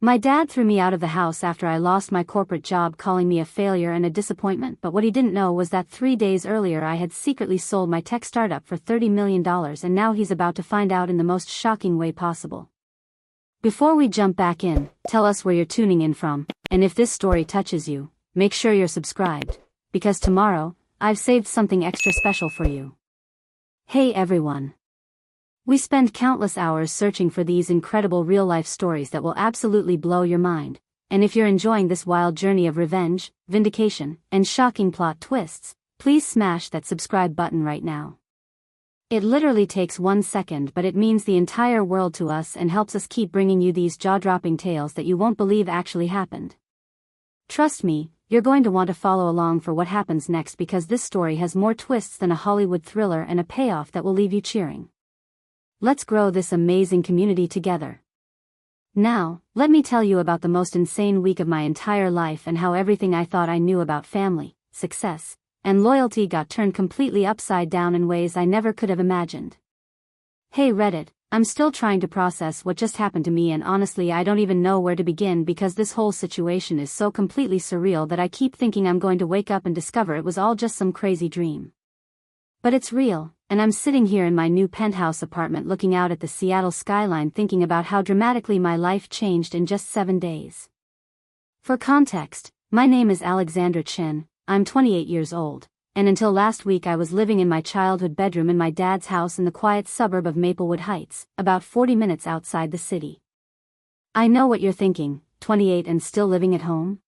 My dad threw me out of the house after I lost my corporate job, calling me a failure and a disappointment, but what he didn't know was that 3 days earlier I had secretly sold my tech startup for $30 million, and now he's about to find out in the most shocking way possible. Before we jump back in, tell us where you're tuning in from, and if this story touches you, make sure you're subscribed, because tomorrow, I've saved something extra special for you. Hey everyone! We spend countless hours searching for these incredible real-life stories that will absolutely blow your mind, and if you're enjoying this wild journey of revenge, vindication, and shocking plot twists, please smash that subscribe button right now. It literally takes 1 second, but it means the entire world to us and helps us keep bringing you these jaw-dropping tales that you won't believe actually happened. Trust me, you're going to want to follow along for what happens next, because this story has more twists than a Hollywood thriller and a payoff that will leave you cheering. Let's grow this amazing community together. Now, let me tell you about the most insane week of my entire life and how everything I thought I knew about family, success, and loyalty got turned completely upside down in ways I never could have imagined. Hey Reddit, I'm still trying to process what just happened to me, and honestly I don't even know where to begin, because this whole situation is so completely surreal that I keep thinking I'm going to wake up and discover it was all just some crazy dream. But it's real, and I'm sitting here in my new penthouse apartment looking out at the Seattle skyline thinking about how dramatically my life changed in just 7 days. For context, my name is Alexandra Chen, I'm 28 years old, and until last week I was living in my childhood bedroom in my dad's house in the quiet suburb of Maplewood Heights, about 40 minutes outside the city. I know what you're thinking, 28 and still living at home?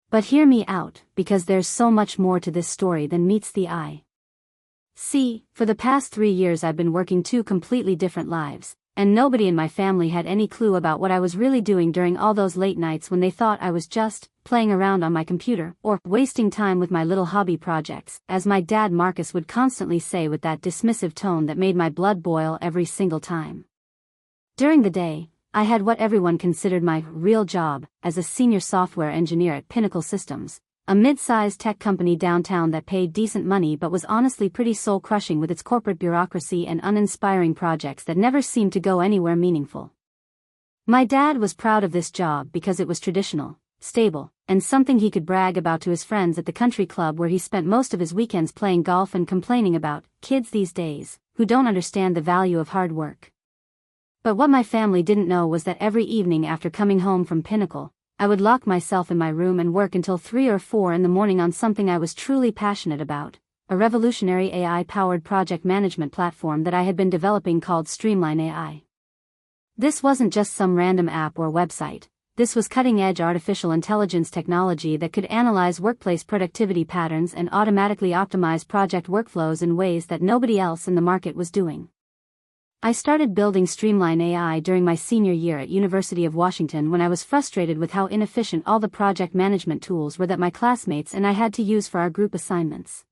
But hear me out, because there's so much more to this story than meets the eye. See, for the past 3 years I've been working 2 completely different lives, and nobody in my family had any clue about what I was really doing during all those late nights when they thought I was just playing around on my computer or wasting time with my little hobby projects, as my dad Marcus would constantly say with that dismissive tone that made my blood boil every single time. During the day, I had what everyone considered my real job as a senior software engineer at Pinnacle Systems, a mid-sized tech company downtown that paid decent money but was honestly pretty soul-crushing with its corporate bureaucracy and uninspiring projects that never seemed to go anywhere meaningful. My dad was proud of this job because it was traditional, stable, and something he could brag about to his friends at the country club where he spent most of his weekends playing golf and complaining about kids these days who don't understand the value of hard work. But what my family didn't know was that every evening after coming home from Pinnacle, I would lock myself in my room and work until 3 or 4 in the morning on something I was truly passionate about, a revolutionary AI-powered project management platform that I had been developing called Streamline AI. This wasn't just some random app or website, this was cutting-edge artificial intelligence technology that could analyze workplace productivity patterns and automatically optimize project workflows in ways that nobody else in the market was doing. I started building Streamline AI during my senior year at University of Washington when I was frustrated with how inefficient all the project management tools were that my classmates and I had to use for our group assignments.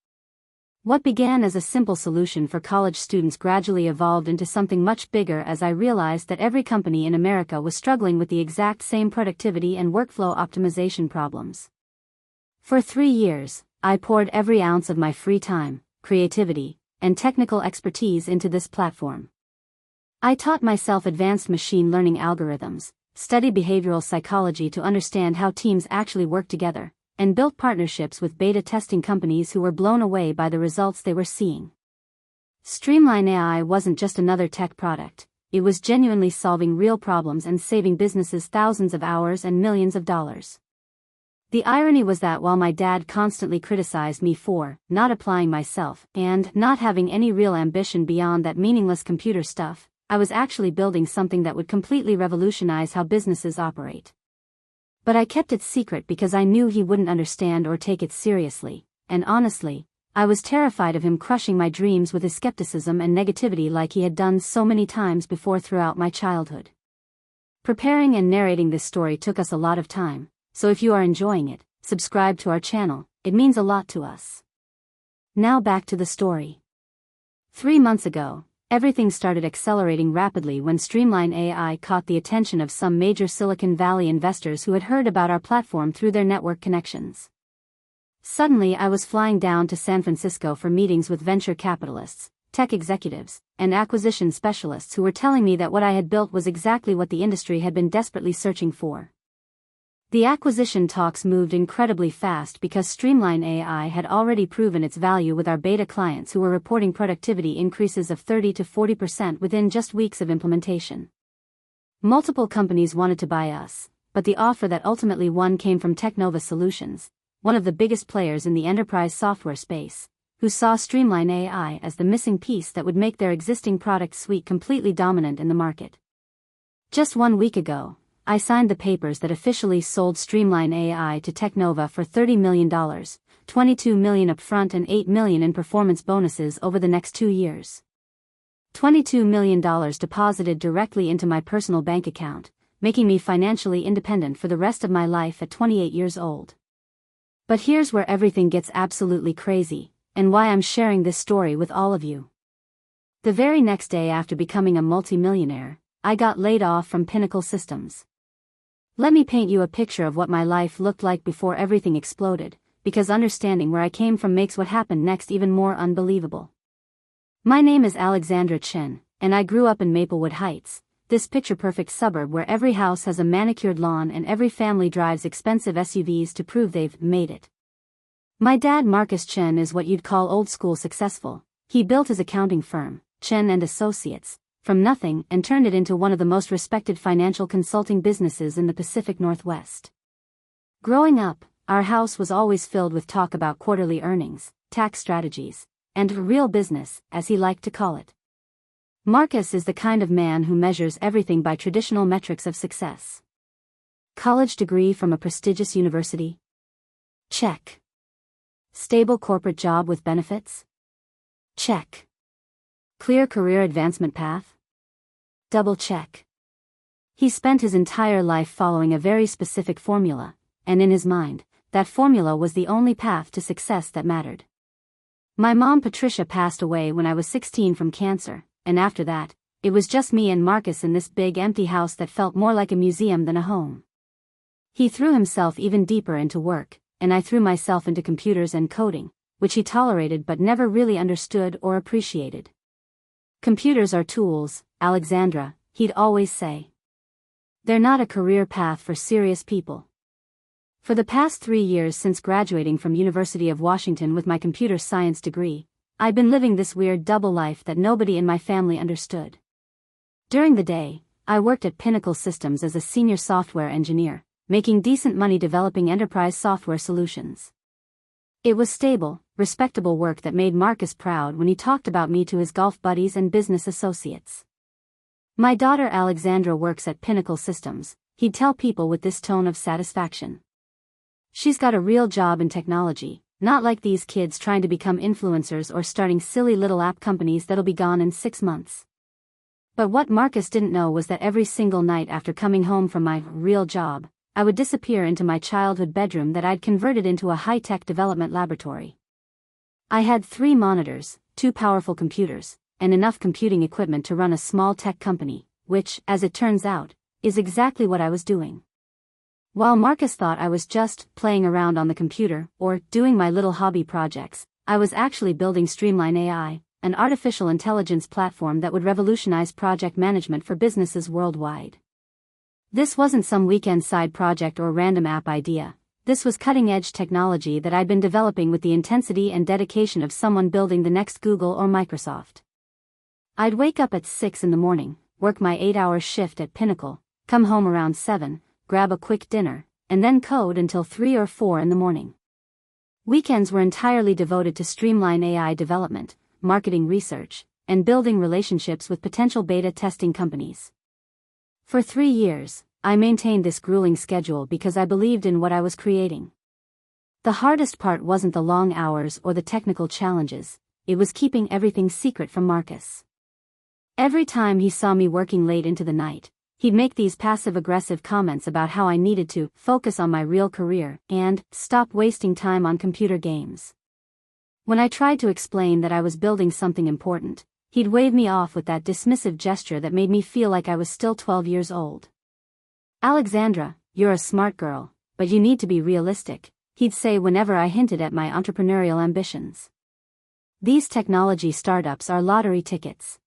What began as a simple solution for college students gradually evolved into something much bigger as I realized that every company in America was struggling with the exact same productivity and workflow optimization problems. For 3 years, I poured every ounce of my free time, creativity, and technical expertise into this platform. I taught myself advanced machine learning algorithms, studied behavioral psychology to understand how teams actually work together, and built partnerships with beta testing companies who were blown away by the results they were seeing. Streamline AI wasn't just another tech product, it was genuinely solving real problems and saving businesses thousands of hours and millions of dollars. The irony was that while my dad constantly criticized me for not applying myself and not having any real ambition beyond that meaningless computer stuff, I was actually building something that would completely revolutionize how businesses operate. But I kept it secret because I knew he wouldn't understand or take it seriously, and honestly, I was terrified of him crushing my dreams with his skepticism and negativity like he had done so many times before throughout my childhood. Preparing and narrating this story took us a lot of time, so if you are enjoying it, subscribe to our channel, it means a lot to us. Now back to the story. 3 months ago, everything started accelerating rapidly when Streamline AI caught the attention of some major Silicon Valley investors who had heard about our platform through their network connections. Suddenly I was flying down to San Francisco for meetings with venture capitalists, tech executives, and acquisition specialists who were telling me that what I had built was exactly what the industry had been desperately searching for. The acquisition talks moved incredibly fast because Streamline AI had already proven its value with our beta clients who were reporting productivity increases of 30 to 40% within just weeks of implementation. Multiple companies wanted to buy us, but the offer that ultimately won came from Technova Solutions, one of the biggest players in the enterprise software space, who saw Streamline AI as the missing piece that would make their existing product suite completely dominant in the market. Just 1 week ago, I signed the papers that officially sold Streamline AI to Technova for $30 million, $22 million upfront and $8 million in performance bonuses over the next 2 years. $22 million deposited directly into my personal bank account, making me financially independent for the rest of my life at 28 years old. But here's where everything gets absolutely crazy, and why I'm sharing this story with all of you. The very next day after becoming a multimillionaire, I got laid off from Pinnacle Systems. Let me paint you a picture of what my life looked like before everything exploded, because understanding where I came from makes what happened next even more unbelievable. My name is Alexandra Chen, and I grew up in Maplewood Heights, this picture-perfect suburb where every house has a manicured lawn and every family drives expensive SUVs to prove they've made it. My dad Marcus Chen is what you'd call old-school successful. He built his accounting firm, Chen & Associates, from nothing and turned it into one of the most respected financial consulting businesses in the Pacific Northwest. Growing up, our house was always filled with talk about quarterly earnings, tax strategies, and real business, as he liked to call it. Marcus is the kind of man who measures everything by traditional metrics of success. College degree from a prestigious university? Check. Stable corporate job with benefits? Check. Clear career advancement path? Double check. He spent his entire life following a very specific formula, and in his mind, that formula was the only path to success that mattered. My mom Patricia passed away when I was 16 from cancer, and after that, it was just me and Marcus in this big empty house that felt more like a museum than a home. He threw himself even deeper into work, and I threw myself into computers and coding, which he tolerated but never really understood or appreciated. Computers are tools, Alexandra, he'd always say. They're not a career path for serious people. For the past 3 years since graduating from University of Washington with my computer science degree, I'd been living this weird double life that nobody in my family understood. During the day, I worked at Pinnacle Systems as a senior software engineer, making decent money developing enterprise software solutions. It was stable, respectable work that made Marcus proud when he talked about me to his golf buddies and business associates. My daughter Alexandra works at Pinnacle Systems, he'd tell people with this tone of satisfaction. She's got a real job in technology, not like these kids trying to become influencers or starting silly little app companies that'll be gone in 6 months. But what Marcus didn't know was that every single night after coming home from my real job, I would disappear into my childhood bedroom that I'd converted into a high-tech development laboratory. I had 3 monitors, 2 powerful computers, and enough computing equipment to run a small tech company, which, as it turns out, is exactly what I was doing. While Marcus thought I was just playing around on the computer or doing my little hobby projects, I was actually building Streamline AI, an artificial intelligence platform that would revolutionize project management for businesses worldwide. This wasn't some weekend side project or random app idea. This was cutting-edge technology that I'd been developing with the intensity and dedication of someone building the next Google or Microsoft. I'd wake up at 6 in the morning, work my 8-hour shift at Pinnacle, come home around 7, grab a quick dinner, and then code until 3 or 4 in the morning. Weekends were entirely devoted to Streamline AI development, marketing research, and building relationships with potential beta testing companies. For 3 years, I maintained this grueling schedule because I believed in what I was creating. The hardest part wasn't the long hours or the technical challenges, it was keeping everything secret from Marcus. Every time he saw me working late into the night, he'd make these passive-aggressive comments about how I needed to focus on my real career and stop wasting time on computer games. When I tried to explain that I was building something important, he'd wave me off with that dismissive gesture that made me feel like I was still 12 years old. "Alexandra, you're a smart girl, but you need to be realistic," he'd say whenever I hinted at my entrepreneurial ambitions. These technology startups are lottery tickets.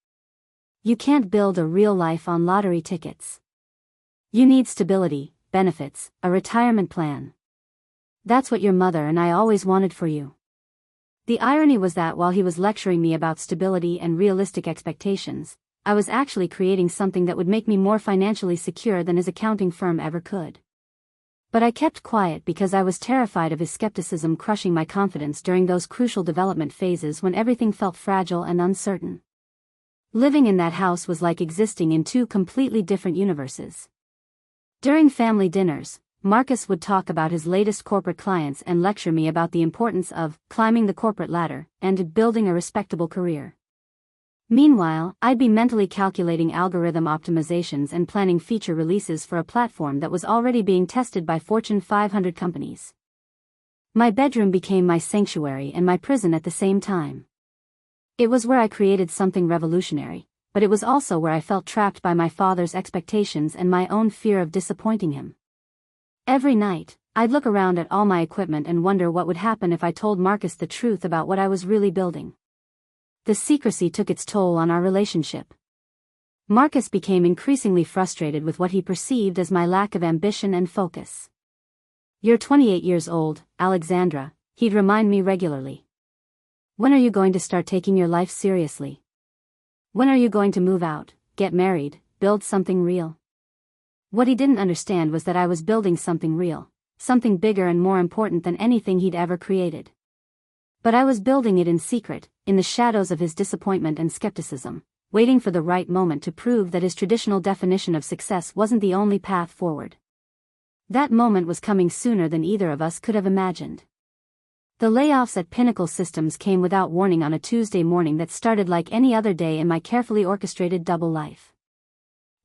You can't build a real life on lottery tickets. You need stability, benefits, a retirement plan. That's what your mother and I always wanted for you. The irony was that while he was lecturing me about stability and realistic expectations, I was actually creating something that would make me more financially secure than his accounting firm ever could. But I kept quiet because I was terrified of his skepticism crushing my confidence during those crucial development phases when everything felt fragile and uncertain. Living in that house was like existing in two completely different universes. During family dinners, Marcus would talk about his latest corporate clients and lecture me about the importance of climbing the corporate ladder and building a respectable career. Meanwhile, I'd be mentally calculating algorithm optimizations and planning feature releases for a platform that was already being tested by Fortune 500 companies. My bedroom became my sanctuary and my prison at the same time. It was where I created something revolutionary, but it was also where I felt trapped by my father's expectations and my own fear of disappointing him. Every night, I'd look around at all my equipment and wonder what would happen if I told Marcus the truth about what I was really building. The secrecy took its toll on our relationship. Marcus became increasingly frustrated with what he perceived as my lack of ambition and focus. "You're 28 years old, Alexandra," he'd remind me regularly. "When are you going to start taking your life seriously? When are you going to move out, get married, build something real?" What he didn't understand was that I was building something real, something bigger and more important than anything he'd ever created. But I was building it in secret, in the shadows of his disappointment and skepticism, waiting for the right moment to prove that his traditional definition of success wasn't the only path forward. That moment was coming sooner than either of us could have imagined. The layoffs at Pinnacle Systems came without warning on a Tuesday morning that started like any other day in my carefully orchestrated double life.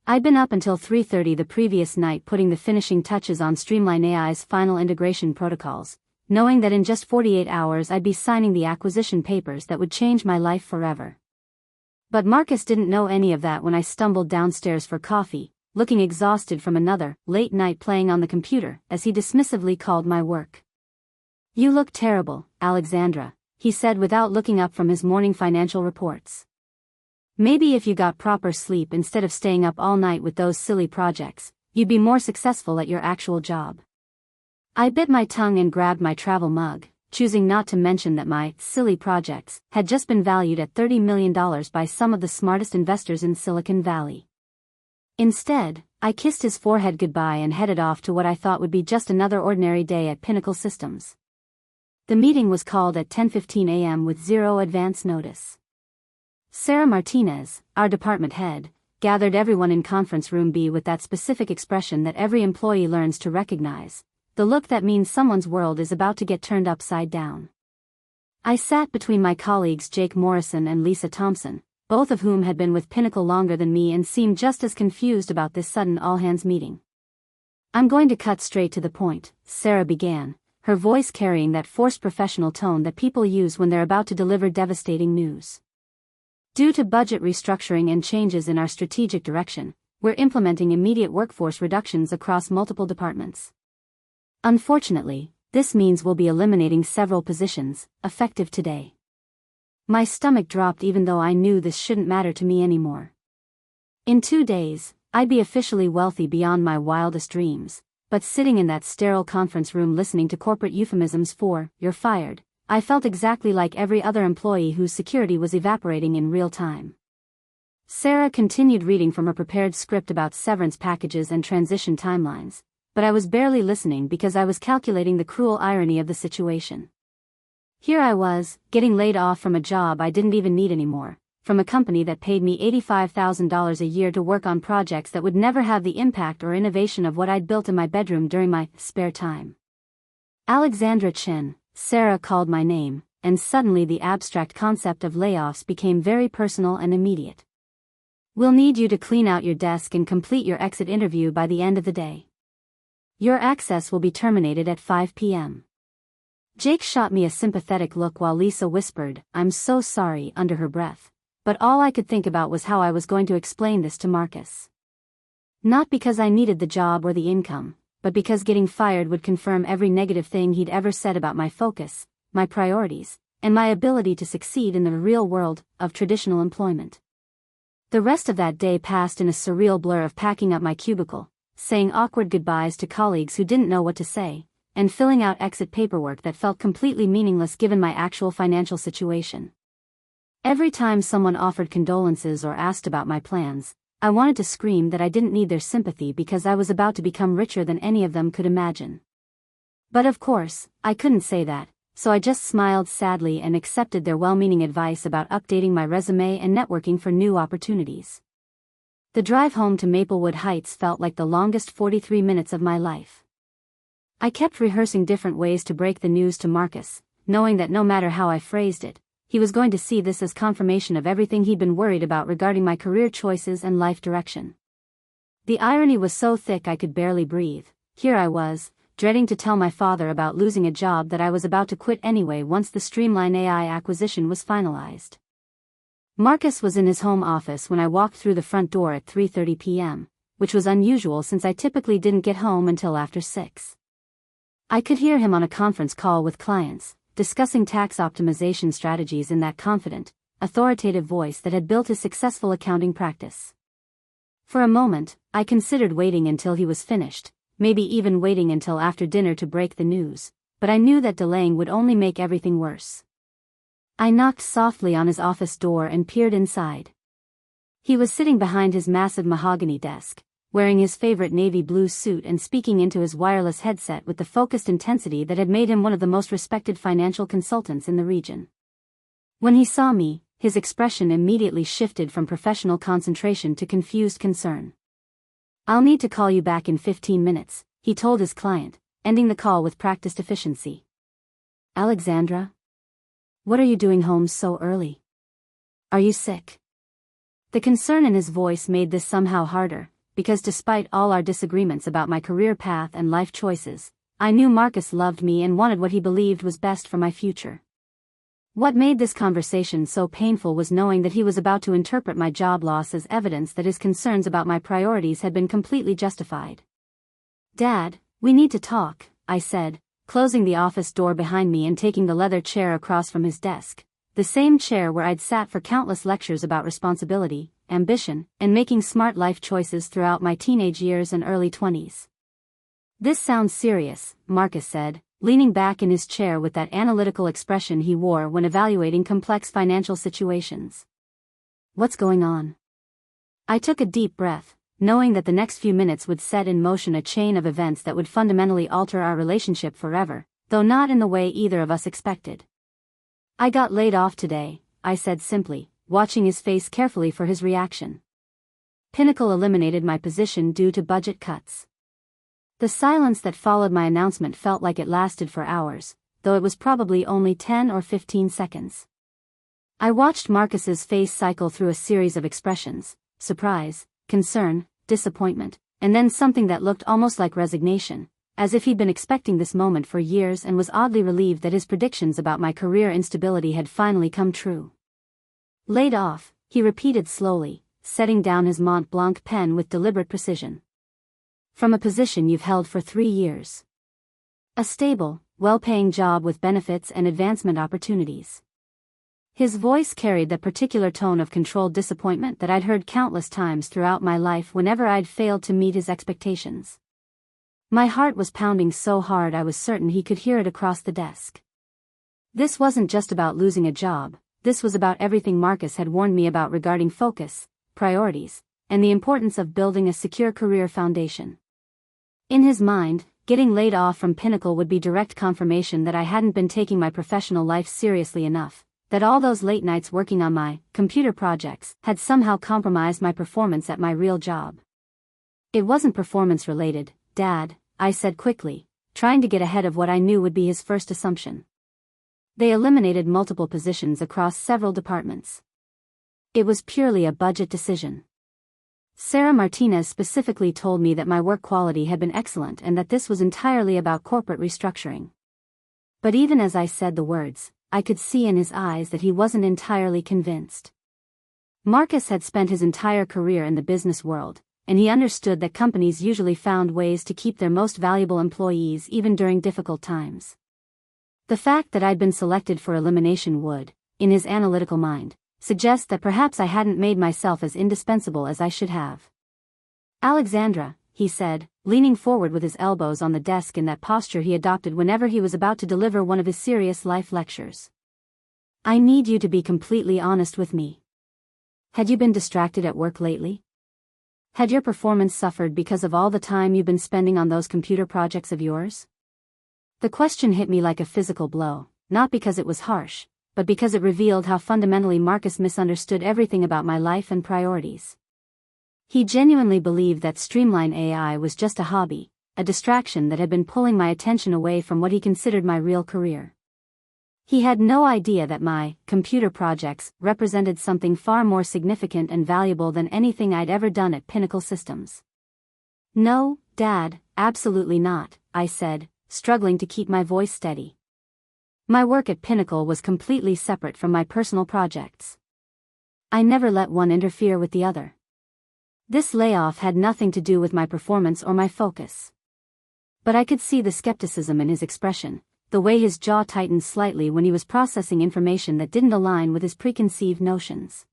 I'd been up until 3:30 the previous night putting the finishing touches on Streamline AI's final integration protocols, knowing that in just 48 hours I'd be signing the acquisition papers that would change my life forever. But Marcus didn't know any of that when I stumbled downstairs for coffee, looking exhausted from another late night playing on the computer, as he dismissively called my work. "You look terrible, Alexandra," he said without looking up from his morning financial reports. "Maybe if you got proper sleep instead of staying up all night with those silly projects, you'd be more successful at your actual job." I bit my tongue and grabbed my travel mug, choosing not to mention that my silly projects had just been valued at $30 million by some of the smartest investors in Silicon Valley. Instead, I kissed his forehead goodbye and headed off to what I thought would be just another ordinary day at Pinnacle Systems. The meeting was called at 10:15 a.m. with zero advance notice. Sarah Martinez, our department head, gathered everyone in conference room B with that specific expression that every employee learns to recognize, the look that means someone's world is about to get turned upside down. I sat between my colleagues Jake Morrison and Lisa Thompson, both of whom had been with Pinnacle longer than me and seemed just as confused about this sudden all-hands meeting. "I'm going to cut straight to the point," Sarah began, her voice carrying that forced professional tone that people use when they're about to deliver devastating news. "Due to budget restructuring and changes in our strategic direction, we're implementing immediate workforce reductions across multiple departments. Unfortunately, this means we'll be eliminating several positions, effective today." My stomach dropped even though I knew this shouldn't matter to me anymore. In 2 days, I'd be officially wealthy beyond my wildest dreams, but sitting in that sterile conference room listening to corporate euphemisms for, "you're fired," I felt exactly like every other employee whose security was evaporating in real time. Sarah continued reading from her prepared script about severance packages and transition timelines, but I was barely listening because I was calculating the cruel irony of the situation. Here I was, getting laid off from a job I didn't even need anymore, from a company that paid me $85,000 a year to work on projects that would never have the impact or innovation of what I'd built in my bedroom during my spare time. "Alexandra Chen," Sarah called my name, and suddenly the abstract concept of layoffs became very personal and immediate. "We'll need you to clean out your desk and complete your exit interview by the end of the day. Your access will be terminated at 5 p.m. Jake shot me a sympathetic look while Lisa whispered, "I'm so sorry," under her breath, but all I could think about was how I was going to explain this to Marcus. Not because I needed the job or the income, but because getting fired would confirm every negative thing he'd ever said about my focus, my priorities, and my ability to succeed in the real world of traditional employment. The rest of that day passed in a surreal blur of packing up my cubicle, saying awkward goodbyes to colleagues who didn't know what to say, and filling out exit paperwork that felt completely meaningless given my actual financial situation. Every time someone offered condolences or asked about my plans, I wanted to scream that I didn't need their sympathy because I was about to become richer than any of them could imagine. But of course, I couldn't say that, so I just smiled sadly and accepted their well-meaning advice about updating my resume and networking for new opportunities. The drive home to Maplewood Heights felt like the longest 43 minutes of my life. I kept rehearsing different ways to break the news to Marcus, knowing that no matter how I phrased it, he was going to see this as confirmation of everything he'd been worried about regarding my career choices and life direction. The irony was so thick I could barely breathe. Here I was, dreading to tell my father about losing a job that I was about to quit anyway once the Streamline AI acquisition was finalized. Marcus was in his home office when I walked through the front door at 3:30 p.m., which was unusual since I typically didn't get home until after 6. I could hear him on a conference call with clients, discussing tax optimization strategies in that confident, authoritative voice that had built his successful accounting practice. For a moment, I considered waiting until he was finished, maybe even waiting until after dinner to break the news, but I knew that delaying would only make everything worse. I knocked softly on his office door and peered inside. He was sitting behind his massive mahogany desk, wearing his favorite navy blue suit and speaking into his wireless headset with the focused intensity that had made him one of the most respected financial consultants in the region. When he saw me, his expression immediately shifted from professional concentration to confused concern. "I'll need to call you back in 15 minutes, he told his client, ending the call with practiced efficiency. "Alexandra? What are you doing home so early? Are you sick?" The concern in his voice made this somehow harder, because despite all our disagreements about my career path and life choices, I knew Marcus loved me and wanted what he believed was best for my future. What made this conversation so painful was knowing that he was about to interpret my job loss as evidence that his concerns about my priorities had been completely justified. "Dad, we need to talk," I said, closing the office door behind me and taking the leather chair across from his desk, the same chair where I'd sat for countless lectures about responsibility, ambition, and making smart life choices throughout my teenage years and early 20s. "This sounds serious," Marcus said, leaning back in his chair with that analytical expression he wore when evaluating complex financial situations. "What's going on?" I took a deep breath, knowing that the next few minutes would set in motion a chain of events that would fundamentally alter our relationship forever, though not in the way either of us expected. "I got laid off today," I said simply, watching his face carefully for his reaction. "Pinnacle eliminated my position due to budget cuts." The silence that followed my announcement felt like it lasted for hours, though it was probably only 10 or 15 seconds. I watched Marcus's face cycle through a series of expressions: surprise, concern, disappointment, and then something that looked almost like resignation, as if he'd been expecting this moment for years and was oddly relieved that his predictions about my career instability had finally come true. "Laid off," he repeated slowly, setting down his Mont Blanc pen with deliberate precision. "From a position you've held for 3 years. A stable, well-paying job with benefits and advancement opportunities." His voice carried that particular tone of controlled disappointment that I'd heard countless times throughout my life whenever I'd failed to meet his expectations. My heart was pounding so hard I was certain he could hear it across the desk. This wasn't just about losing a job, this was about everything Marcus had warned me about regarding focus, priorities, and the importance of building a secure career foundation. In his mind, getting laid off from Pinnacle would be direct confirmation that I hadn't been taking my professional life seriously enough, that all those late nights working on my computer projects had somehow compromised my performance at my real job. "It wasn't performance-related, Dad," I said quickly, trying to get ahead of what I knew would be his first assumption. "They eliminated multiple positions across several departments. It was purely a budget decision. Sarah Martinez specifically told me that my work quality had been excellent and that this was entirely about corporate restructuring." But even as I said the words, I could see in his eyes that he wasn't entirely convinced. Marcus had spent his entire career in the business world, and he understood that companies usually found ways to keep their most valuable employees even during difficult times. The fact that I'd been selected for elimination would, in his analytical mind, suggest that perhaps I hadn't made myself as indispensable as I should have. "Alexandra," he said, leaning forward with his elbows on the desk in that posture he adopted whenever he was about to deliver one of his serious life lectures. "I need you to be completely honest with me. Had you been distracted at work lately? Had your performance suffered because of all the time you've been spending on those computer projects of yours?" The question hit me like a physical blow, not because it was harsh, but because it revealed how fundamentally Marcus misunderstood everything about my life and priorities. He genuinely believed that Streamline AI was just a hobby, a distraction that had been pulling my attention away from what he considered my real career. He had no idea that my computer projects represented something far more significant and valuable than anything I'd ever done at Pinnacle Systems. "No, Dad, absolutely not," I said, struggling to keep my voice steady. My work at Pinnacle was completely separate from my personal projects. I never let one interfere with the other. This layoff had nothing to do with my performance or my focus. But I could see the skepticism in his expression, the way his jaw tightened slightly when he was processing information that didn't align with his preconceived notions.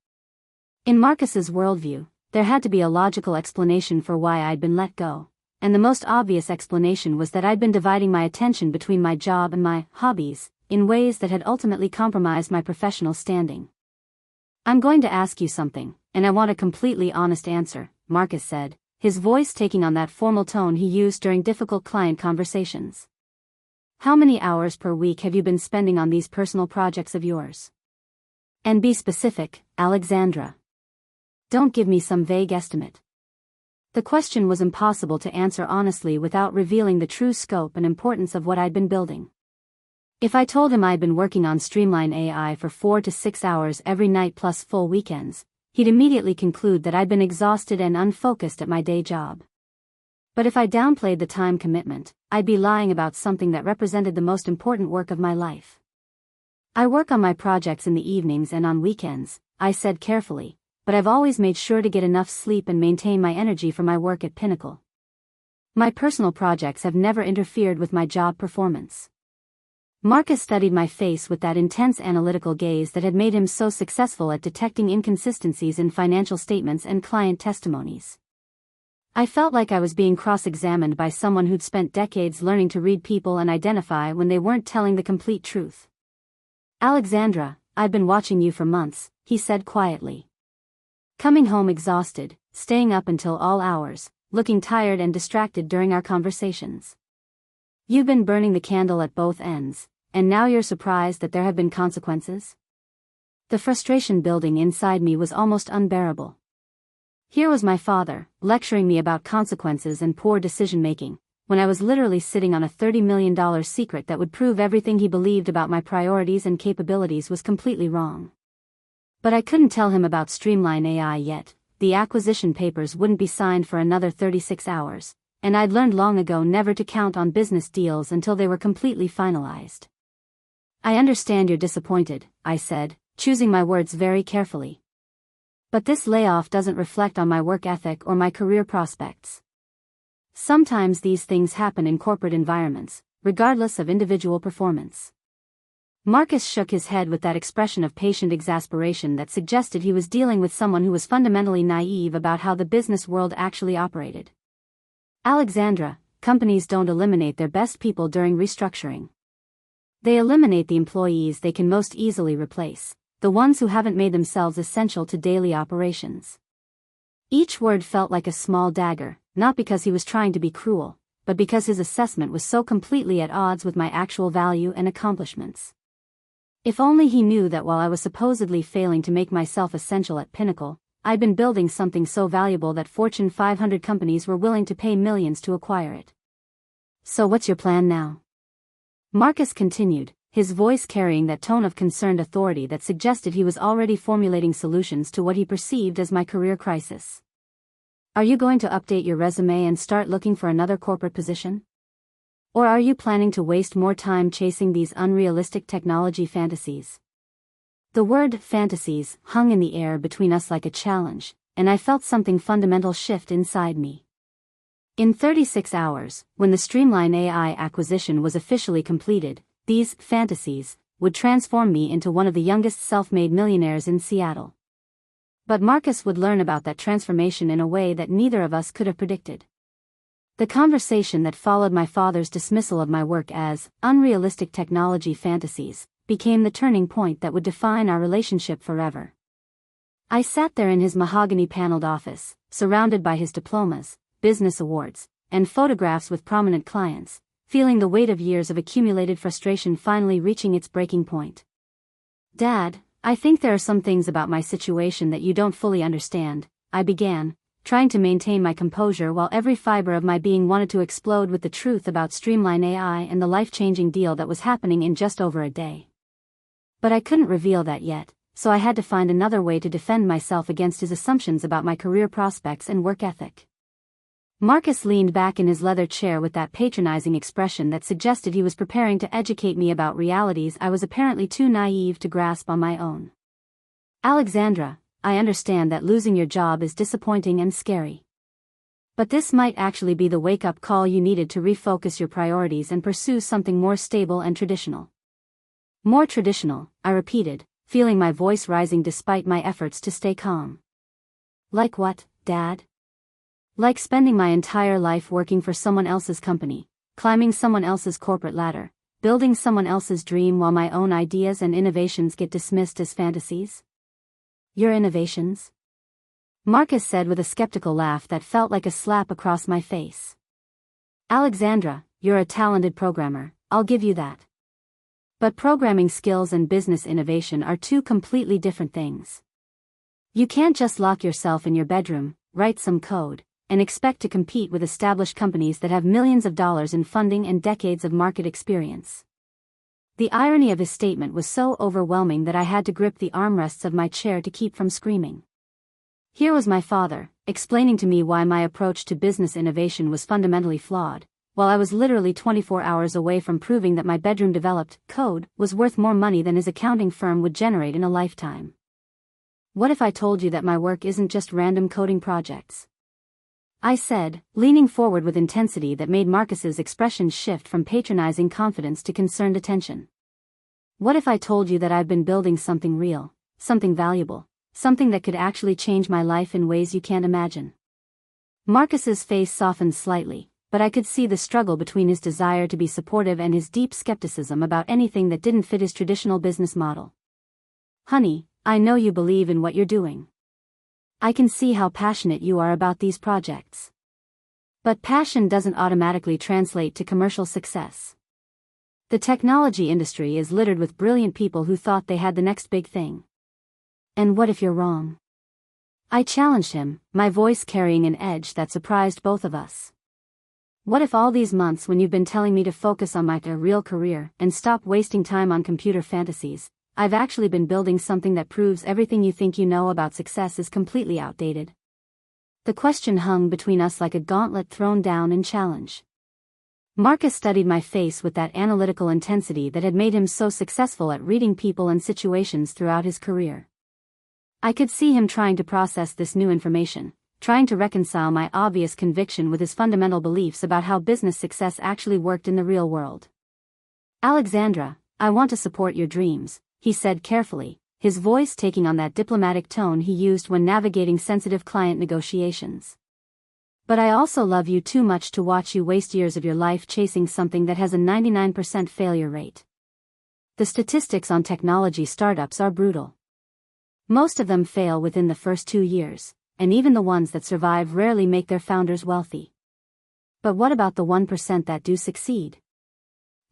In Marcus's worldview, there had to be a logical explanation for why I'd been let go, and the most obvious explanation was that I'd been dividing my attention between my job and my hobbies, in ways that had ultimately compromised my professional standing. "I'm going to ask you something, and I want a completely honest answer," Marcus said, his voice taking on that formal tone he used during difficult client conversations. "How many hours per week have you been spending on these personal projects of yours? And be specific, Alexandra. Don't give me some vague estimate." The question was impossible to answer honestly without revealing the true scope and importance of what I'd been building. If I told him I'd been working on Streamline AI for 4 to 6 hours every night plus full weekends, he'd immediately conclude that I'd been exhausted and unfocused at my day job. But if I downplayed the time commitment, I'd be lying about something that represented the most important work of my life. "I work on my projects in the evenings and on weekends," I said carefully, "but I've always made sure to get enough sleep and maintain my energy for my work at Pinnacle. My personal projects have never interfered with my job performance." Marcus studied my face with that intense analytical gaze that had made him so successful at detecting inconsistencies in financial statements and client testimonies. I felt like I was being cross-examined by someone who'd spent decades learning to read people and identify when they weren't telling the complete truth. "Alexandra, I've been watching you for months," he said quietly. "Coming home exhausted, staying up until all hours, looking tired and distracted during our conversations. You've been burning the candle at both ends, and now you're surprised that there have been consequences?" The frustration building inside me was almost unbearable. Here was my father, lecturing me about consequences and poor decision-making, when I was literally sitting on a $30 million secret that would prove everything he believed about my priorities and capabilities was completely wrong. But I couldn't tell him about Streamline AI yet. The acquisition papers wouldn't be signed for another 36 hours, and I'd learned long ago never to count on business deals until they were completely finalized. "I understand you're disappointed," I said, choosing my words very carefully. "But this layoff doesn't reflect on my work ethic or my career prospects. Sometimes these things happen in corporate environments, regardless of individual performance." Marcus shook his head with that expression of patient exasperation that suggested he was dealing with someone who was fundamentally naive about how the business world actually operated. "Alexandra, companies don't eliminate their best people during restructuring. They eliminate the employees they can most easily replace, the ones who haven't made themselves essential to daily operations." Each word felt like a small dagger, not because he was trying to be cruel, but because his assessment was so completely at odds with my actual value and accomplishments. If only he knew that while I was supposedly failing to make myself essential at Pinnacle, I'd been building something so valuable that Fortune 500 companies were willing to pay millions to acquire it. "So what's your plan now?" Marcus continued, his voice carrying that tone of concerned authority that suggested he was already formulating solutions to what he perceived as my career crisis. "Are you going to update your resume and start looking for another corporate position? Or are you planning to waste more time chasing these unrealistic technology fantasies?" The word fantasies hung in the air between us like a challenge, and I felt something fundamental shift inside me. In 36 hours, when the Streamline AI acquisition was officially completed, these fantasies would transform me into one of the youngest self-made millionaires in Seattle. But Marcus would learn about that transformation in a way that neither of us could have predicted. The conversation that followed my father's dismissal of my work as unrealistic technology fantasies became the turning point that would define our relationship forever. I sat there in his mahogany-paneled office, surrounded by his diplomas, business awards, and photographs with prominent clients, feeling the weight of years of accumulated frustration finally reaching its breaking point. "Dad, I think there are some things about my situation that you don't fully understand," I began, trying to maintain my composure while every fiber of my being wanted to explode with the truth about Streamline AI and the life-changing deal that was happening in just over a day. But I couldn't reveal that yet, so I had to find another way to defend myself against his assumptions about my career prospects and work ethic. Marcus leaned back in his leather chair with that patronizing expression that suggested he was preparing to educate me about realities I was apparently too naive to grasp on my own. "Alexandra, I understand that losing your job is disappointing and scary. But this might actually be the wake-up call you needed to refocus your priorities and pursue something more stable and traditional." "More traditional," I repeated, feeling my voice rising despite my efforts to stay calm. "Like what, Dad?" "Like spending my entire life working for someone else's company, climbing someone else's corporate ladder, building someone else's dream while my own ideas and innovations get dismissed as fantasies." "Your innovations?" Marcus said with a skeptical laugh that felt like a slap across my face. "Alexandra, you're a talented programmer, I'll give you that. But programming skills and business innovation are two completely different things. You can't just lock yourself in your bedroom, write some code, and expect to compete with established companies that have millions of dollars in funding and decades of market experience." The irony of his statement was so overwhelming that I had to grip the armrests of my chair to keep from screaming. Here was my father, explaining to me why my approach to business innovation was fundamentally flawed, while I was literally 24 hours away from proving that my bedroom-developed code was worth more money than his accounting firm would generate in a lifetime. "What if I told you that my work isn't just random coding projects?" I said, leaning forward with intensity that made Marcus's expression shift from patronizing confidence to concerned attention. "What if I told you that I've been building something real, something valuable, something that could actually change my life in ways you can't imagine?" Marcus's face softened slightly, but I could see the struggle between his desire to be supportive and his deep skepticism about anything that didn't fit his traditional business model. "Honey, I know you believe in what you're doing. I can see how passionate you are about these projects. But passion doesn't automatically translate to commercial success. The technology industry is littered with brilliant people who thought they had the next big thing. And what if you're wrong?" I challenged him, my voice carrying an edge that surprised both of us. "What if all these months when you've been telling me to focus on my real career and stop wasting time on computer fantasies, I've actually been building something that proves everything you think you know about success is completely outdated?" The question hung between us like a gauntlet thrown down in challenge. Marcus studied my face with that analytical intensity that had made him so successful at reading people and situations throughout his career. I could see him trying to process this new information, trying to reconcile my obvious conviction with his fundamental beliefs about how business success actually worked in the real world. "Alexandra, I want to support your dreams," he said carefully, his voice taking on that diplomatic tone he used when navigating sensitive client negotiations. "But I also love you too much to watch you waste years of your life chasing something that has a 99% failure rate. The statistics on technology startups are brutal. Most of them fail within the first 2 years, and even the ones that survive rarely make their founders wealthy. But what about the 1% that do succeed?"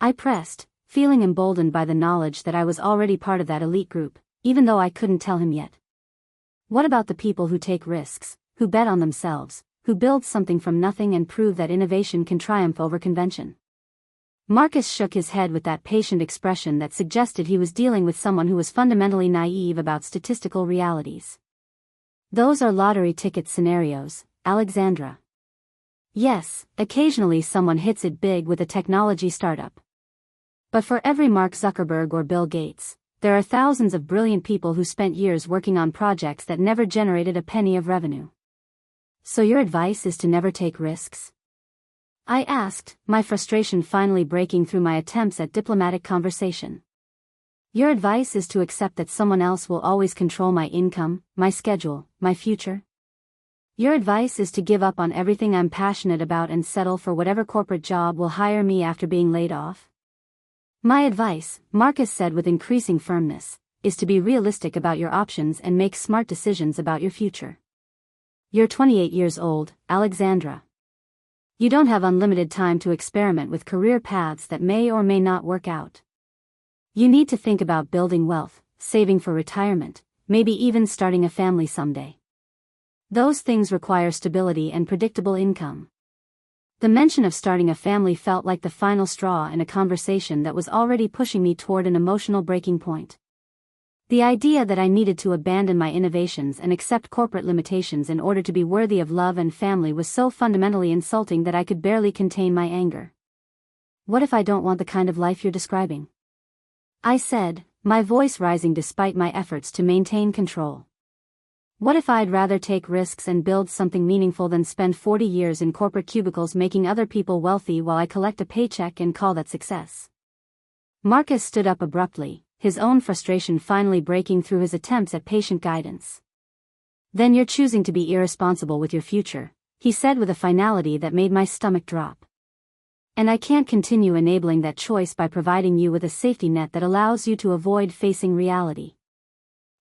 I pressed, feeling emboldened by the knowledge that I was already part of that elite group, even though I couldn't tell him yet. "What about the people who take risks, who bet on themselves, who build something from nothing and prove that innovation can triumph over convention?" Marcus shook his head with that patient expression that suggested he was dealing with someone who was fundamentally naive about statistical realities. "Those are lottery ticket scenarios, Alexandra. Yes, occasionally someone hits it big with a technology startup. But for every Mark Zuckerberg or Bill Gates, there are thousands of brilliant people who spent years working on projects that never generated a penny of revenue. So your advice is to never take risks?" I asked, my frustration finally breaking through my attempts at diplomatic conversation. Your advice is to accept that someone else will always control my income, my schedule, my future? Your advice is to give up on everything I'm passionate about and settle for whatever corporate job will hire me after being laid off? My advice, Marcus said with increasing firmness, is to be realistic about your options and make smart decisions about your future. You're 28 years old, Alexandra. You don't have unlimited time to experiment with career paths that may or may not work out. You need to think about building wealth, saving for retirement, maybe even starting a family someday. Those things require stability and predictable income. The mention of starting a family felt like the final straw in a conversation that was already pushing me toward an emotional breaking point. The idea that I needed to abandon my innovations and accept corporate limitations in order to be worthy of love and family was so fundamentally insulting that I could barely contain my anger. What if I don't want the kind of life you're describing? I said, my voice rising despite my efforts to maintain control. What if I'd rather take risks and build something meaningful than spend 40 years in corporate cubicles making other people wealthy while I collect a paycheck and call that success? Marcus stood up abruptly, his own frustration finally breaking through his attempts at patient guidance. Then you're choosing to be irresponsible with your future, he said with a finality that made my stomach drop. And I can't continue enabling that choice by providing you with a safety net that allows you to avoid facing reality.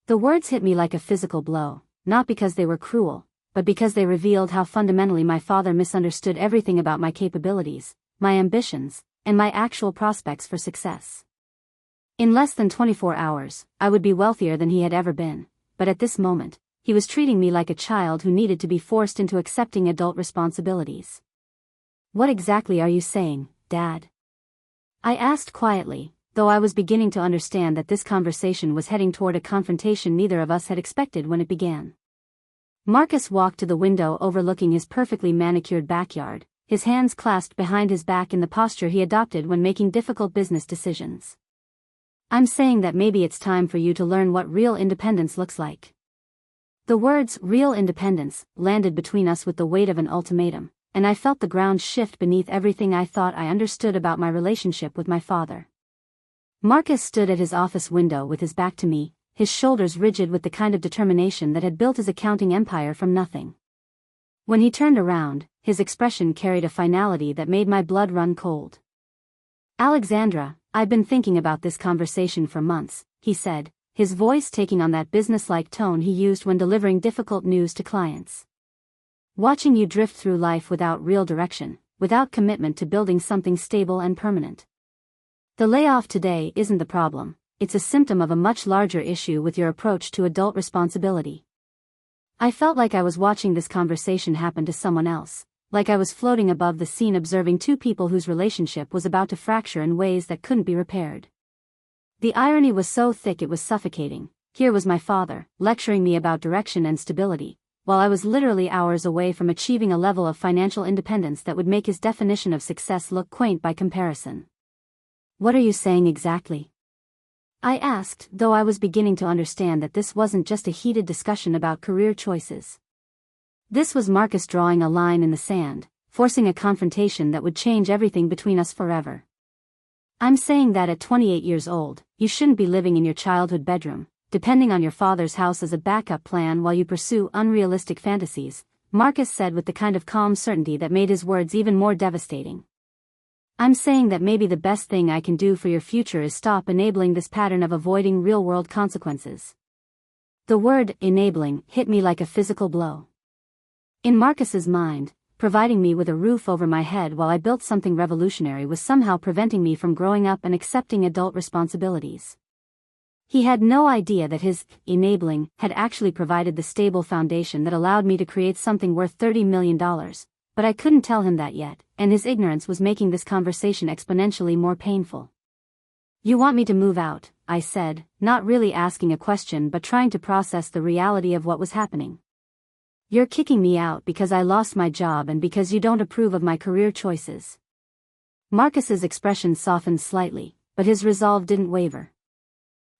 The words hit me like a physical blow, not because they were cruel, but because they revealed how fundamentally my father misunderstood everything about my capabilities, my ambitions, and my actual prospects for success. In less than 24 hours, I would be wealthier than he had ever been, but at this moment, he was treating me like a child who needed to be forced into accepting adult responsibilities. What exactly are you saying, Dad? I asked quietly, though I was beginning to understand that this conversation was heading toward a confrontation neither of us had expected when it began. Marcus walked to the window overlooking his perfectly manicured backyard, his hands clasped behind his back in the posture he adopted when making difficult business decisions. I'm saying that maybe it's time for you to learn what real independence looks like. The words real independence landed between us with the weight of an ultimatum, and I felt the ground shift beneath everything I thought I understood about my relationship with my father. Marcus stood at his office window with his back to me, his shoulders rigid with the kind of determination that had built his accounting empire from nothing. When he turned around, his expression carried a finality that made my blood run cold. Alexandra, I've been thinking about this conversation for months, he said, his voice taking on that businesslike tone he used when delivering difficult news to clients. Watching you drift through life without real direction, without commitment to building something stable and permanent. The layoff today isn't the problem, it's a symptom of a much larger issue with your approach to adult responsibility. I felt like I was watching this conversation happen to someone else, like I was floating above the scene observing two people whose relationship was about to fracture in ways that couldn't be repaired. The irony was so thick it was suffocating. Here was my father, lecturing me about direction and stability, while I was literally hours away from achieving a level of financial independence that would make his definition of success look quaint by comparison. What are you saying exactly? I asked, though I was beginning to understand that this wasn't just a heated discussion about career choices. This was Marcus drawing a line in the sand, forcing a confrontation that would change everything between us forever. I'm saying that at 28 years old, you shouldn't be living in your childhood bedroom, depending on your father's house as a backup plan while you pursue unrealistic fantasies, Marcus said with the kind of calm certainty that made his words even more devastating. I'm saying that maybe the best thing I can do for your future is stop enabling this pattern of avoiding real-world consequences. The word enabling hit me like a physical blow. In Marcus's mind, providing me with a roof over my head while I built something revolutionary was somehow preventing me from growing up and accepting adult responsibilities. He had no idea that his enabling had actually provided the stable foundation that allowed me to create something worth $30 million, but I couldn't tell him that yet, and his ignorance was making this conversation exponentially more painful. You want me to move out, I said, not really asking a question but trying to process the reality of what was happening. You're kicking me out because I lost my job and because you don't approve of my career choices. Marcus's expression softened slightly, but his resolve didn't waver.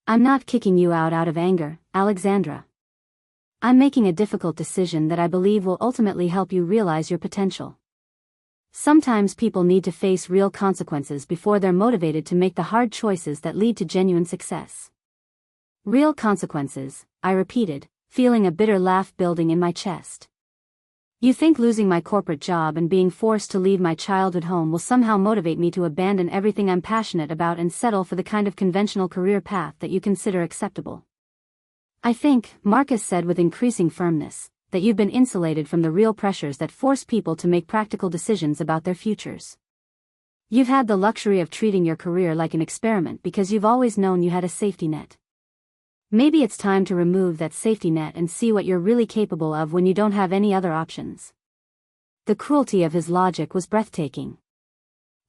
I'm not kicking you out of anger, Alexandra. I'm making a difficult decision that I believe will ultimately help you realize your potential. Sometimes people need to face real consequences before they're motivated to make the hard choices that lead to genuine success. Real consequences, I repeated, feeling a bitter laugh building in my chest. You think losing my corporate job and being forced to leave my childhood home will somehow motivate me to abandon everything I'm passionate about and settle for the kind of conventional career path that you consider acceptable? I think, Marcus said with increasing firmness, that you've been insulated from the real pressures that force people to make practical decisions about their futures. You've had the luxury of treating your career like an experiment because you've always known you had a safety net. Maybe it's time to remove that safety net and see what you're really capable of when you don't have any other options. The cruelty of his logic was breathtaking.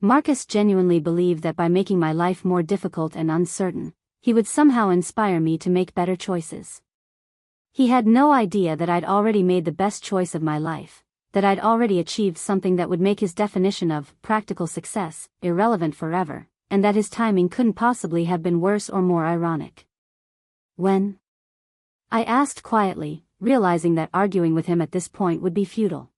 Marcus genuinely believed that by making my life more difficult and uncertain, he would somehow inspire me to make better choices. He had no idea that I'd already made the best choice of my life, that I'd already achieved something that would make his definition of practical success irrelevant forever, and that his timing couldn't possibly have been worse or more ironic. When? I asked quietly, realizing that arguing with him at this point would be futile.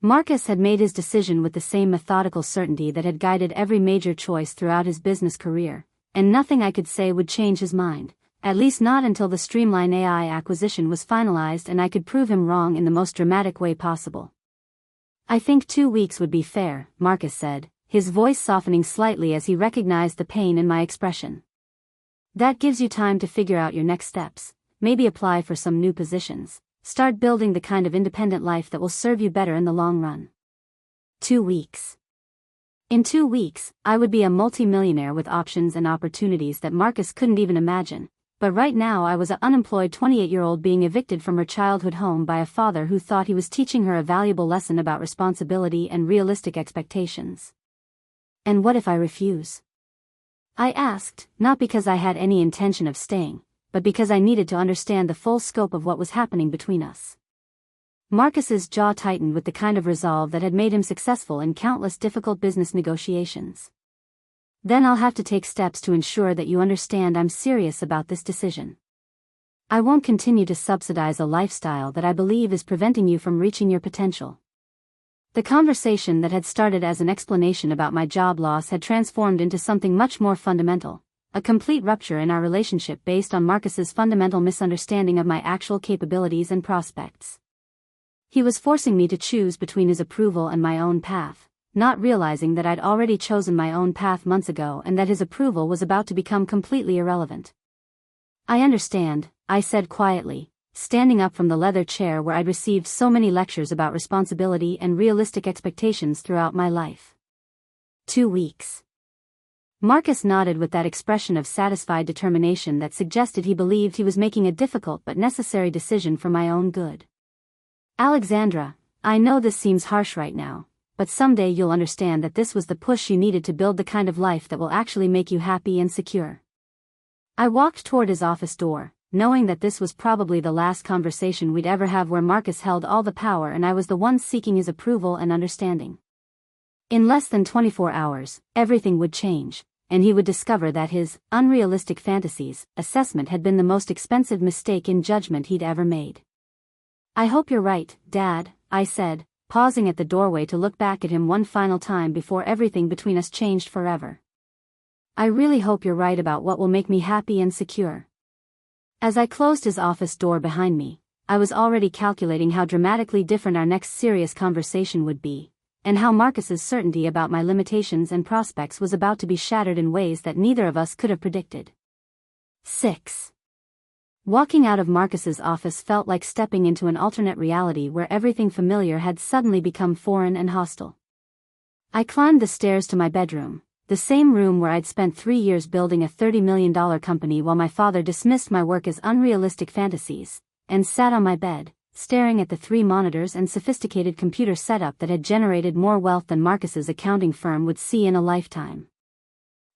Marcus had made his decision with the same methodical certainty that had guided every major choice throughout his business career, and nothing I could say would change his mind. At least not until the Streamline AI acquisition was finalized and I could prove him wrong in the most dramatic way possible. I think 2 weeks would be fair, Marcus said, his voice softening slightly as he recognized the pain in my expression. That gives you time to figure out your next steps, maybe apply for some new positions, start building the kind of independent life that will serve you better in the long run. 2 weeks. In 2 weeks, I would be a multi-millionaire with options and opportunities that Marcus couldn't even imagine. But right now I was an unemployed 28-year-old being evicted from her childhood home by a father who thought he was teaching her a valuable lesson about responsibility and realistic expectations. And what if I refuse? I asked, not because I had any intention of staying, but because I needed to understand the full scope of what was happening between us. Marcus's jaw tightened with the kind of resolve that had made him successful in countless difficult business negotiations. Then I'll have to take steps to ensure that you understand I'm serious about this decision. I won't continue to subsidize a lifestyle that I believe is preventing you from reaching your potential. The conversation that had started as an explanation about my job loss had transformed into something much more fundamental, a complete rupture in our relationship based on Marcus's fundamental misunderstanding of my actual capabilities and prospects. He was forcing me to choose between his approval and my own path, not realizing that I'd already chosen my own path months ago and that his approval was about to become completely irrelevant. I understand, I said quietly, standing up from the leather chair where I'd received so many lectures about responsibility and realistic expectations throughout my life. 2 weeks. Marcus nodded with that expression of satisfied determination that suggested he believed he was making a difficult but necessary decision for my own good. Alexandra, I know this seems harsh right now, but someday you'll understand that this was the push you needed to build the kind of life that will actually make you happy and secure. I walked toward his office door, knowing that this was probably the last conversation we'd ever have where Marcus held all the power and I was the one seeking his approval and understanding. In less than 24 hours, everything would change, and he would discover that his unrealistic fantasies assessment had been the most expensive mistake in judgment he'd ever made. I hope you're right, Dad, I said, pausing at the doorway to look back at him one final time before everything between us changed forever. I really hope you're right about what will make me happy and secure. As I closed his office door behind me, I was already calculating how dramatically different our next serious conversation would be, and how Marcus's certainty about my limitations and prospects was about to be shattered in ways that neither of us could have predicted. 6. Walking out of Marcus's office felt like stepping into an alternate reality where everything familiar had suddenly become foreign and hostile. I climbed the stairs to my bedroom, the same room where I'd spent 3 years building a $30 million company while my father dismissed my work as unrealistic fantasies, and sat on my bed, staring at the 3 monitors and sophisticated computer setup that had generated more wealth than Marcus's accounting firm would see in a lifetime.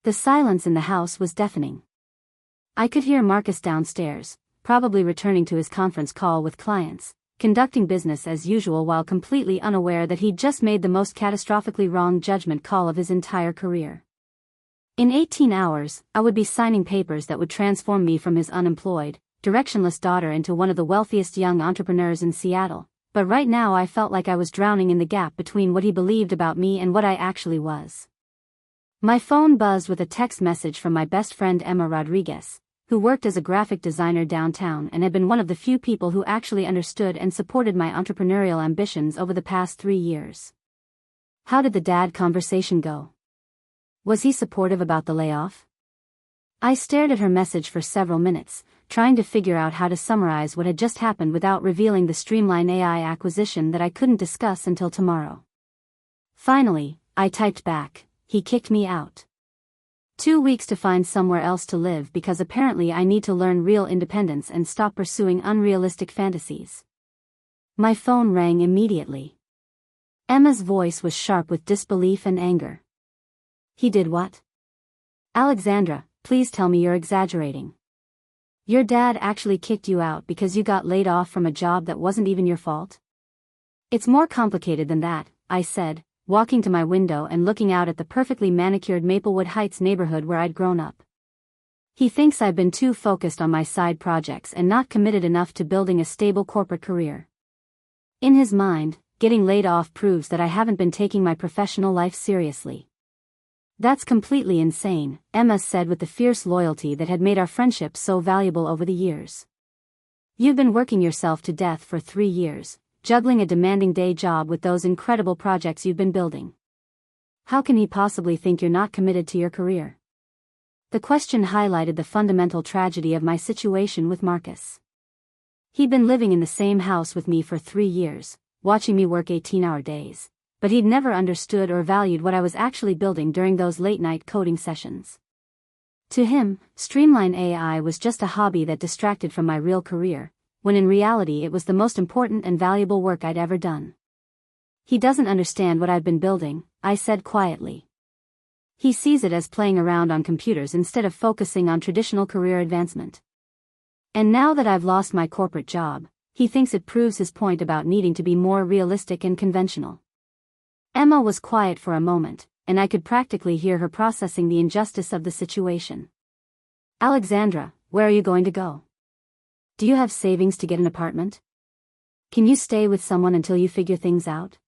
The silence in the house was deafening. I could hear Marcus downstairs, probably returning to his conference call with clients, conducting business as usual while completely unaware that he'd just made the most catastrophically wrong judgment call of his entire career. In 18 hours, I would be signing papers that would transform me from his unemployed, directionless daughter into one of the wealthiest young entrepreneurs in Seattle, but right now I felt like I was drowning in the gap between what he believed about me and what I actually was. My phone buzzed with a text message from my best friend Emma Rodriguez, who worked as a graphic designer downtown and had been one of the few people who actually understood and supported my entrepreneurial ambitions over the past 3 years. How did the dad conversation go? Was he supportive about the layoff? I stared at her message for several minutes, trying to figure out how to summarize what had just happened without revealing the Streamline AI acquisition that I couldn't discuss until tomorrow. Finally, I typed back, "He kicked me out. 2 weeks to find somewhere else to live because apparently I need to learn real independence and stop pursuing unrealistic fantasies." My phone rang immediately. Emma's voice was sharp with disbelief and anger. "He did what? Alexandra, please tell me you're exaggerating. Your dad actually kicked you out because you got laid off from a job that wasn't even your fault?" "It's more complicated than that," I said, walking to my window and looking out at the perfectly manicured Maplewood Heights neighborhood where I'd grown up. "He thinks I've been too focused on my side projects and not committed enough to building a stable corporate career. In his mind, getting laid off proves that I haven't been taking my professional life seriously." "That's completely insane," Emma said with the fierce loyalty that had made our friendship so valuable over the years. "You've been working yourself to death for 3 years, juggling a demanding day job with those incredible projects you've been building. How can he possibly think you're not committed to your career?" The question highlighted the fundamental tragedy of my situation with Marcus. He'd been living in the same house with me for 3 years, watching me work 18-hour days, but he'd never understood or valued what I was actually building during those late-night coding sessions. To him, Streamline AI was just a hobby that distracted from my real career, when in reality it was the most important and valuable work I'd ever done. "He doesn't understand what I've been building," I said quietly. "He sees it as playing around on computers instead of focusing on traditional career advancement. And now that I've lost my corporate job, he thinks it proves his point about needing to be more realistic and conventional." Emma was quiet for a moment, and I could practically hear her processing the injustice of the situation. "Alexandra, where are you going to go? Do you have savings to get an apartment? Can you stay with someone until you figure things out?"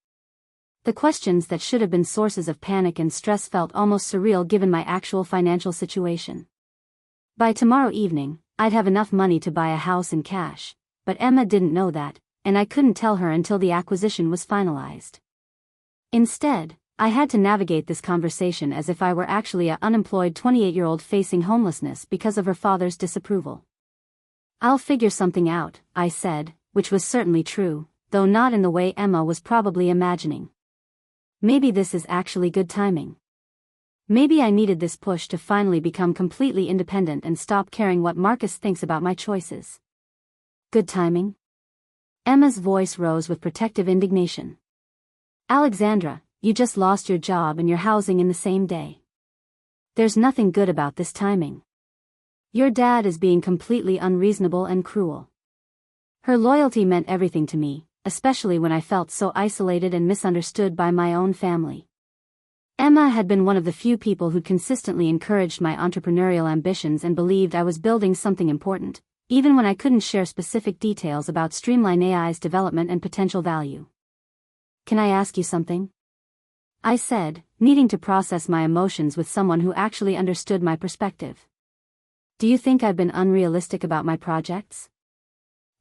The questions that should have been sources of panic and stress felt almost surreal given my actual financial situation. By tomorrow evening, I'd have enough money to buy a house in cash, but Emma didn't know that, and I couldn't tell her until the acquisition was finalized. Instead, I had to navigate this conversation as if I were actually an unemployed 28-year-old facing homelessness because of her father's disapproval. "I'll figure something out," I said, which was certainly true, though not in the way Emma was probably imagining. Maybe this is actually good timing. Maybe I needed this push to finally become completely independent and stop caring what Marcus thinks about my choices. "Good timing?" Emma's voice rose with protective indignation. "Alexandra, you just lost your job and your housing in the same day. There's nothing good about this timing. Your dad is being completely unreasonable and cruel." Her loyalty meant everything to me, especially when I felt so isolated and misunderstood by my own family. Emma had been one of the few people who'd consistently encouraged my entrepreneurial ambitions and believed I was building something important, even when I couldn't share specific details about Streamline AI's development and potential value. "Can I ask you something?" I said, needing to process my emotions with someone who actually understood my perspective. "Do you think I've been unrealistic about my projects?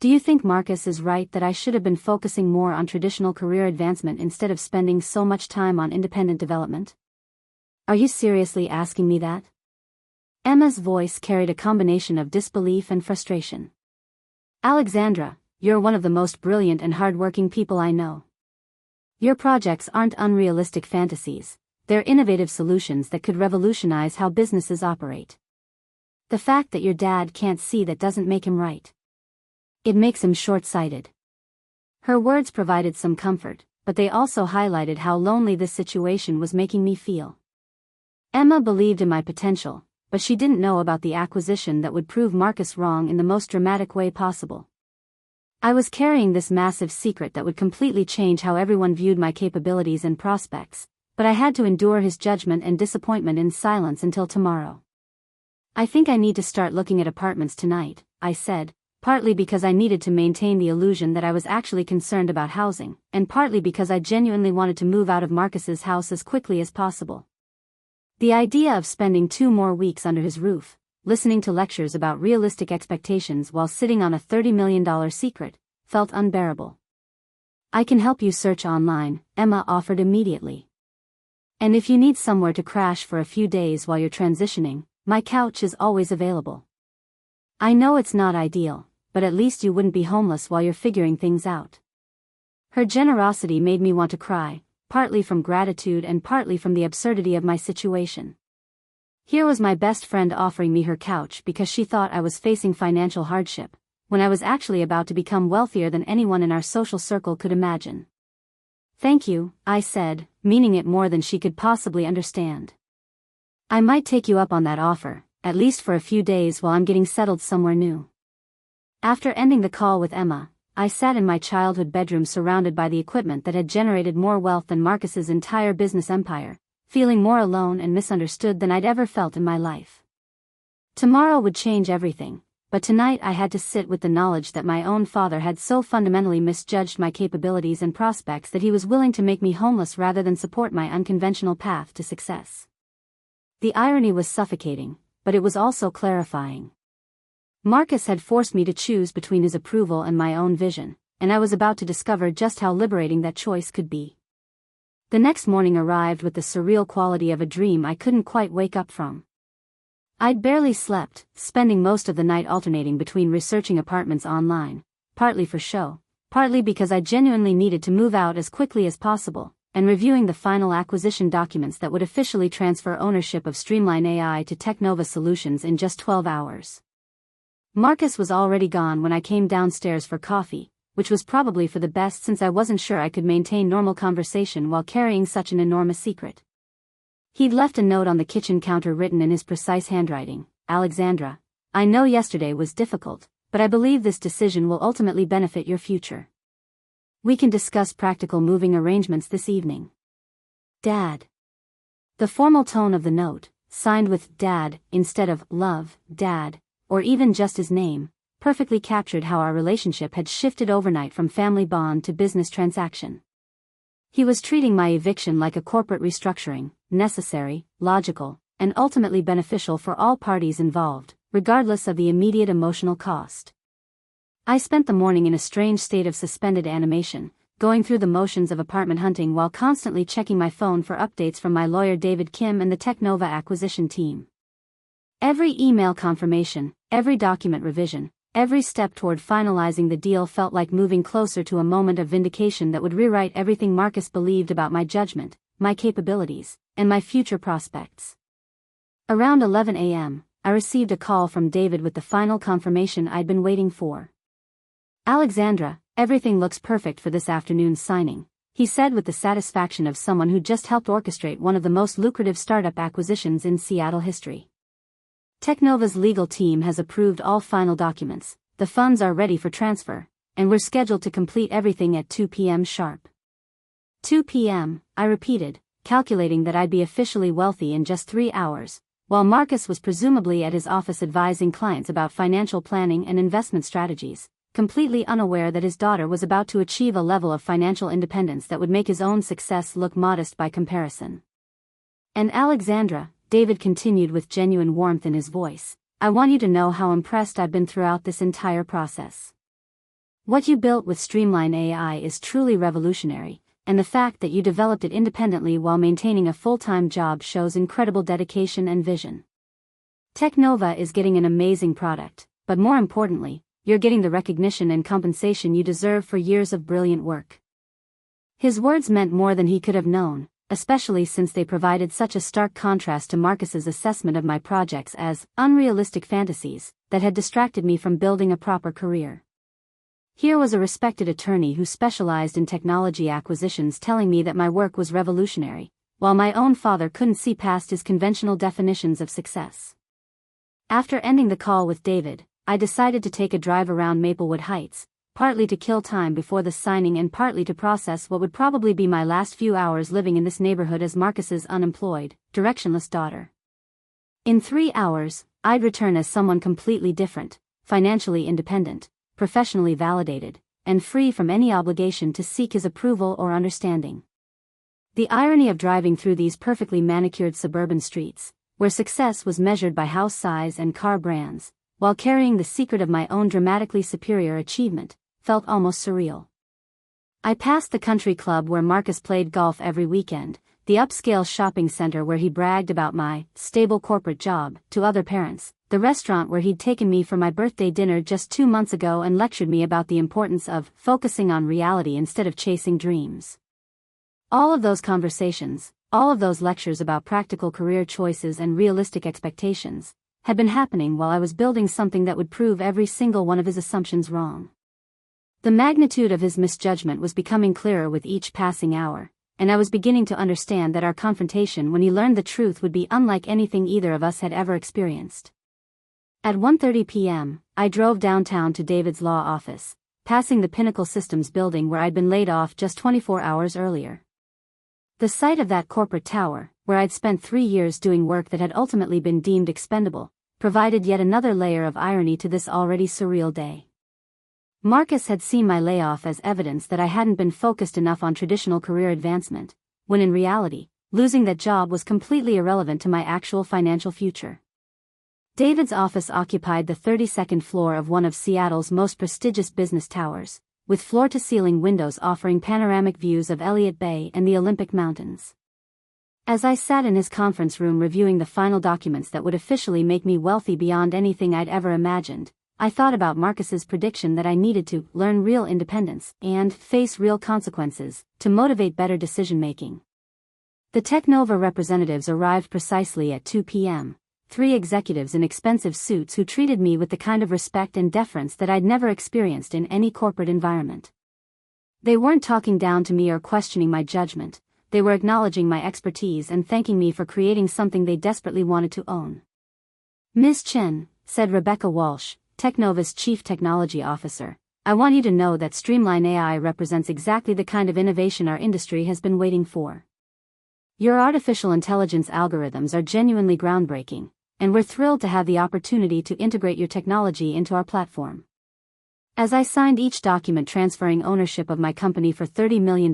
Do you think Marcus is right that I should have been focusing more on traditional career advancement instead of spending so much time on independent development? Are you seriously asking me that?" Emma's voice carried a combination of disbelief and frustration. "Alexandra, you're one of the most brilliant and hardworking people I know. Your projects aren't unrealistic fantasies, they're innovative solutions that could revolutionize how businesses operate. The fact that your dad can't see that doesn't make him right. It makes him short-sighted." Her words provided some comfort, but they also highlighted how lonely this situation was making me feel. Emma believed in my potential, but she didn't know about the acquisition that would prove Marcus wrong in the most dramatic way possible. I was carrying this massive secret that would completely change how everyone viewed my capabilities and prospects, but I had to endure his judgment and disappointment in silence until tomorrow. "I think I need to start looking at apartments tonight," I said, partly because I needed to maintain the illusion that I was actually concerned about housing, and partly because I genuinely wanted to move out of Marcus's house as quickly as possible. The idea of spending 2 more weeks under his roof, listening to lectures about realistic expectations while sitting on a $30 million secret, felt unbearable. "I can help you search online," Emma offered immediately. "And if you need somewhere to crash for a few days while you're transitioning, my couch is always available. I know it's not ideal, but at least you wouldn't be homeless while you're figuring things out." Her generosity made me want to cry, partly from gratitude and partly from the absurdity of my situation. Here was my best friend offering me her couch because she thought I was facing financial hardship, when I was actually about to become wealthier than anyone in our social circle could imagine. "Thank you," I said, meaning it more than she could possibly understand. "I might take you up on that offer, at least for a few days while I'm getting settled somewhere new." After ending the call with Emma, I sat in my childhood bedroom surrounded by the equipment that had generated more wealth than Marcus's entire business empire, feeling more alone and misunderstood than I'd ever felt in my life. Tomorrow would change everything, but tonight I had to sit with the knowledge that my own father had so fundamentally misjudged my capabilities and prospects that he was willing to make me homeless rather than support my unconventional path to success. The irony was suffocating, but it was also clarifying. Marcus had forced me to choose between his approval and my own vision, and I was about to discover just how liberating that choice could be. The next morning arrived with the surreal quality of a dream I couldn't quite wake up from. I'd barely slept, spending most of the night alternating between researching apartments online, partly for show, partly because I genuinely needed to move out as quickly as possible, and reviewing the final acquisition documents that would officially transfer ownership of Streamline AI to Technova Solutions in just 12 hours. Marcus was already gone when I came downstairs for coffee, which was probably for the best since I wasn't sure I could maintain normal conversation while carrying such an enormous secret. He'd left a note on the kitchen counter written in his precise handwriting: "Alexandra, I know yesterday was difficult, but I believe this decision will ultimately benefit your future. We can discuss practical moving arrangements this evening. Dad." The formal tone of the note, signed with "Dad" instead of "Love, Dad," or even just his name, perfectly captured how our relationship had shifted overnight from family bond to business transaction. He was treating my eviction like a corporate restructuring, necessary, logical, and ultimately beneficial for all parties involved, regardless of the immediate emotional cost. I spent the morning in a strange state of suspended animation, going through the motions of apartment hunting while constantly checking my phone for updates from my lawyer David Kim and the Technova acquisition team. Every email confirmation, every document revision, every step toward finalizing the deal felt like moving closer to a moment of vindication that would rewrite everything Marcus believed about my judgment, my capabilities, and my future prospects. Around 11 a.m., I received a call from David with the final confirmation I'd been waiting for. "Alexandra, everything looks perfect for this afternoon's signing," he said with the satisfaction of someone who just helped orchestrate one of the most lucrative startup acquisitions in Seattle history. "Technova's legal team has approved all final documents, the funds are ready for transfer, and we're scheduled to complete everything at 2 p.m. sharp." 2 p.m., I repeated, calculating that I'd be officially wealthy in just 3 hours, while Marcus was presumably at his office advising clients about financial planning and investment strategies, completely unaware that his daughter was about to achieve a level of financial independence that would make his own success look modest by comparison. "And Alexandra," David continued with genuine warmth in his voice, "I want you to know how impressed I've been throughout this entire process. What you built with Streamline AI is truly revolutionary, and the fact that you developed it independently while maintaining a full-time job shows incredible dedication and vision. Technova is getting an amazing product, but more importantly, you're getting the recognition and compensation you deserve for years of brilliant work." His words meant more than he could have known, especially since they provided such a stark contrast to Marcus's assessment of my projects as unrealistic fantasies that had distracted me from building a proper career. Here was a respected attorney who specialized in technology acquisitions telling me that my work was revolutionary, while my own father couldn't see past his conventional definitions of success. After ending the call with David, I decided to take a drive around Maplewood Heights, partly to kill time before the signing and partly to process what would probably be my last few hours living in this neighborhood as Marcus's unemployed, directionless daughter. In 3 hours, I'd return as someone completely different, financially independent, professionally validated, and free from any obligation to seek his approval or understanding. The irony of driving through these perfectly manicured suburban streets, where success was measured by house size and car brands, while carrying the secret of my own dramatically superior achievement, felt almost surreal. I passed the country club where Marcus played golf every weekend, the upscale shopping center where he bragged about my stable corporate job to other parents, the restaurant where he'd taken me for my birthday dinner just 2 months ago and lectured me about the importance of focusing on reality instead of chasing dreams. All of those conversations, all of those lectures about practical career choices and realistic expectations, had been happening while I was building something that would prove every single one of his assumptions wrong. The magnitude of his misjudgment was becoming clearer with each passing hour, and I was beginning to understand that our confrontation when he learned the truth would be unlike anything either of us had ever experienced. At 1:30 p.m., I drove downtown to David's law office, passing the Pinnacle Systems building where I'd been laid off just 24 hours earlier. The sight of that corporate tower, where I'd spent 3 years doing work that had ultimately been deemed expendable, provided yet another layer of irony to this already surreal day. Marcus had seen my layoff as evidence that I hadn't been focused enough on traditional career advancement, when in reality, losing that job was completely irrelevant to my actual financial future. David's office occupied the 32nd floor of one of Seattle's most prestigious business towers, with floor-to-ceiling windows offering panoramic views of Elliott Bay and the Olympic Mountains. As I sat in his conference room reviewing the final documents that would officially make me wealthy beyond anything I'd ever imagined, I thought about Marcus's prediction that I needed to learn real independence and face real consequences to motivate better decision-making. The Technova representatives arrived precisely at 2 p.m., 3 executives in expensive suits who treated me with the kind of respect and deference that I'd never experienced in any corporate environment. They weren't talking down to me or questioning my judgment, they were acknowledging my expertise and thanking me for creating something they desperately wanted to own. "Ms. Chen," said Rebecca Walsh, Technova's Chief Technology Officer, "I want you to know that Streamline AI represents exactly the kind of innovation our industry has been waiting for. Your artificial intelligence algorithms are genuinely groundbreaking, and we're thrilled to have the opportunity to integrate your technology into our platform." As I signed each document transferring ownership of my company for $30 million,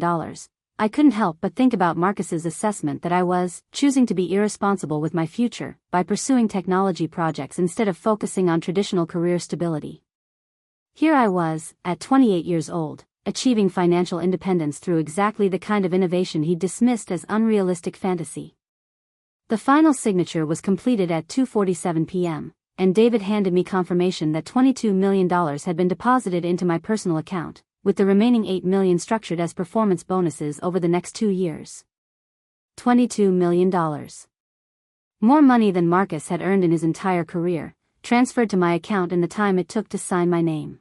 I couldn't help but think about Marcus's assessment that I was choosing to be irresponsible with my future by pursuing technology projects instead of focusing on traditional career stability. Here I was, at 28 years old, achieving financial independence through exactly the kind of innovation he dismissed as unrealistic fantasy. The final signature was completed at 2:47 p.m., and David handed me confirmation that $22 million had been deposited into my personal account, with the remaining $8 million structured as performance bonuses over the next 2 years. $22 million. More money than Marcus had earned in his entire career, transferred to my account in the time it took to sign my name.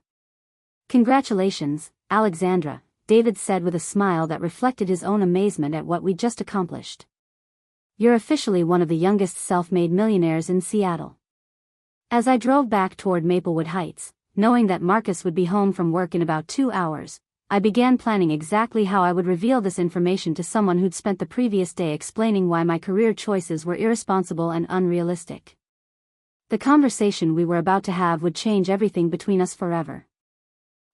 "Congratulations, Alexandra," David said with a smile that reflected his own amazement at what we'd just accomplished. "You're officially one of the youngest self-made millionaires in Seattle." As I drove back toward Maplewood Heights, knowing that Marcus would be home from work in about 2 hours, I began planning exactly how I would reveal this information to someone who'd spent the previous day explaining why my career choices were irresponsible and unrealistic. The conversation we were about to have would change everything between us forever.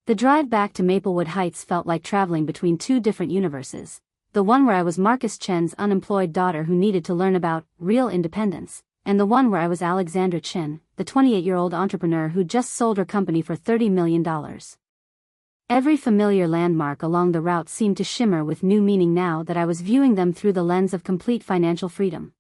The drive back to Maplewood Heights felt like traveling between 2 different universes, the one where I was Marcus Chen's unemployed daughter who needed to learn about real independence, and the one where I was Alexandra Chen, the 28-year-old entrepreneur who just sold her company for $30 million. Every familiar landmark along the route seemed to shimmer with new meaning now that I was viewing them through the lens of complete financial freedom.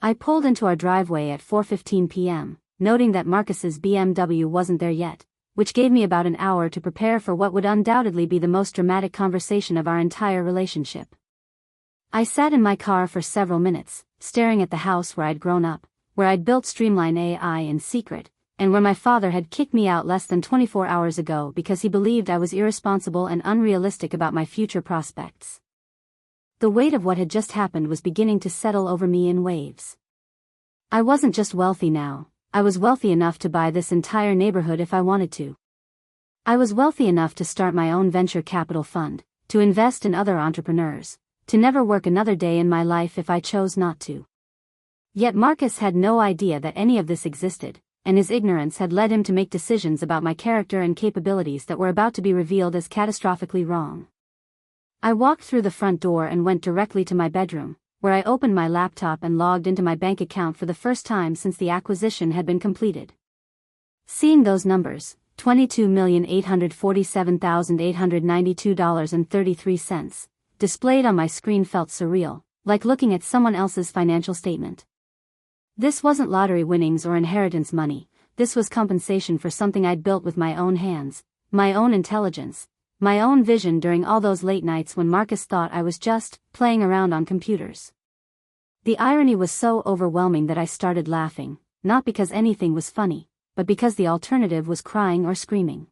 I pulled into our driveway at 4:15 p.m., noting that Marcus's BMW wasn't there yet, which gave me about an hour to prepare for what would undoubtedly be the most dramatic conversation of our entire relationship. I sat in my car for several minutes, staring at the house where I'd grown up, where I'd built Streamline AI in secret, and where my father had kicked me out less than 24 hours ago because he believed I was irresponsible and unrealistic about my future prospects. The weight of what had just happened was beginning to settle over me in waves. I wasn't just wealthy now, I was wealthy enough to buy this entire neighborhood if I wanted to. I was wealthy enough to start my own venture capital fund, to invest in other entrepreneurs, to never work another day in my life if I chose not to. Yet Marcus had no idea that any of this existed, and his ignorance had led him to make decisions about my character and capabilities that were about to be revealed as catastrophically wrong. I walked through the front door and went directly to my bedroom, where I opened my laptop and logged into my bank account for the first time since the acquisition had been completed. Seeing those numbers, $22,847,892.33, displayed on my screen felt surreal, like looking at someone else's financial statement. This wasn't lottery winnings or inheritance money, this was compensation for something I'd built with my own hands, my own intelligence, my own vision during all those late nights when Marcus thought I was just playing around on computers. The irony was so overwhelming that I started laughing, not because anything was funny, but because the alternative was crying or screaming.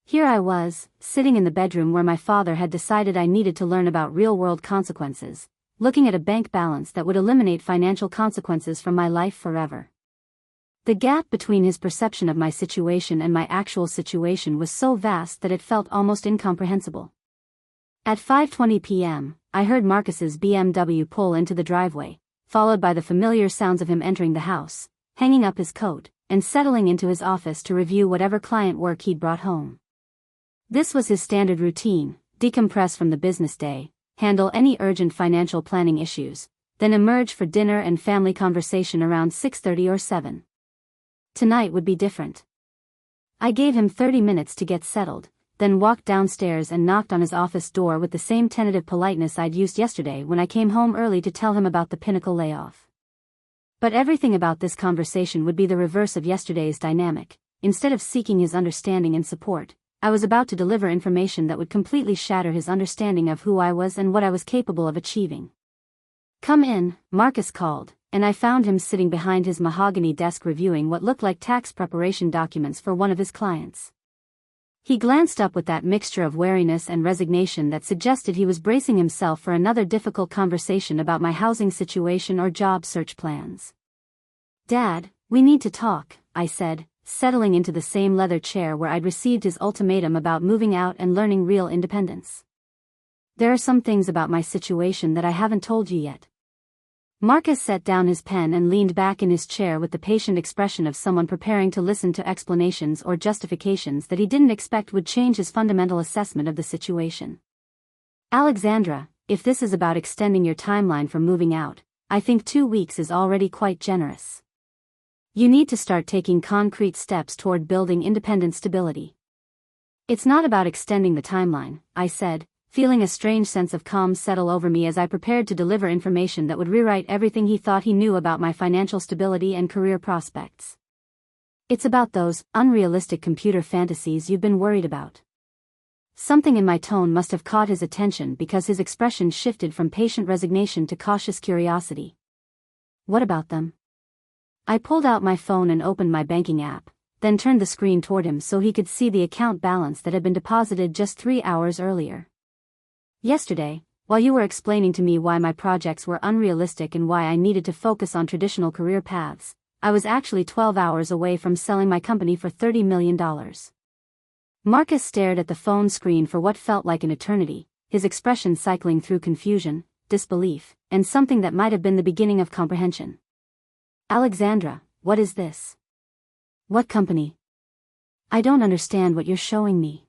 Here I was, sitting in the bedroom where my father had decided I needed to learn about real-world consequences, looking at a bank balance that would eliminate financial consequences from my life forever. The gap between his perception of my situation and my actual situation was so vast that it felt almost incomprehensible. At 5:20 p.m., I heard Marcus's BMW pull into the driveway, followed by the familiar sounds of him entering the house, hanging up his coat, and settling into his office to review whatever client work he'd brought home. This was his standard routine: decompress from the business day, handle any urgent financial planning issues, then emerge for dinner and family conversation around 6:30 or 7. Tonight would be different. I gave him 30 minutes to get settled, then walked downstairs and knocked on his office door with the same tentative politeness I'd used yesterday when I came home early to tell him about the Pinnacle layoff. But everything about this conversation would be the reverse of yesterday's dynamic. Instead of seeking his understanding and support, I was about to deliver information that would completely shatter his understanding of who I was and what I was capable of achieving. "Come in," Marcus called, and I found him sitting behind his mahogany desk reviewing what looked like tax preparation documents for one of his clients. He glanced up with that mixture of wariness and resignation that suggested he was bracing himself for another difficult conversation about my housing situation or job search plans. "Dad, we need to talk," I said, settling into the same leather chair where I'd received his ultimatum about moving out and learning real independence. "There are some things about my situation that I haven't told you yet." Marcus set down his pen and leaned back in his chair with the patient expression of someone preparing to listen to explanations or justifications that he didn't expect would change his fundamental assessment of the situation. "Alexandra, if this is about extending your timeline for moving out, I think 2 weeks is already quite generous. You need to start taking concrete steps toward building independent stability." "It's not about extending the timeline," I said, feeling a strange sense of calm settle over me as I prepared to deliver information that would rewrite everything he thought he knew about my financial stability and career prospects. "It's about those unrealistic computer fantasies you've been worried about." Something in my tone must have caught his attention because his expression shifted from patient resignation to cautious curiosity. "What about them?" I pulled out my phone and opened my banking app, then turned the screen toward him so he could see the account balance that had been deposited just 3 hours earlier. "Yesterday, while you were explaining to me why my projects were unrealistic and why I needed to focus on traditional career paths, I was actually 12 hours away from selling my company for $30 million. Marcus stared at the phone screen for what felt like an eternity, his expression cycling through confusion, disbelief, and something that might have been the beginning of comprehension. "Alexandra, what is this? What company? I don't understand what you're showing me."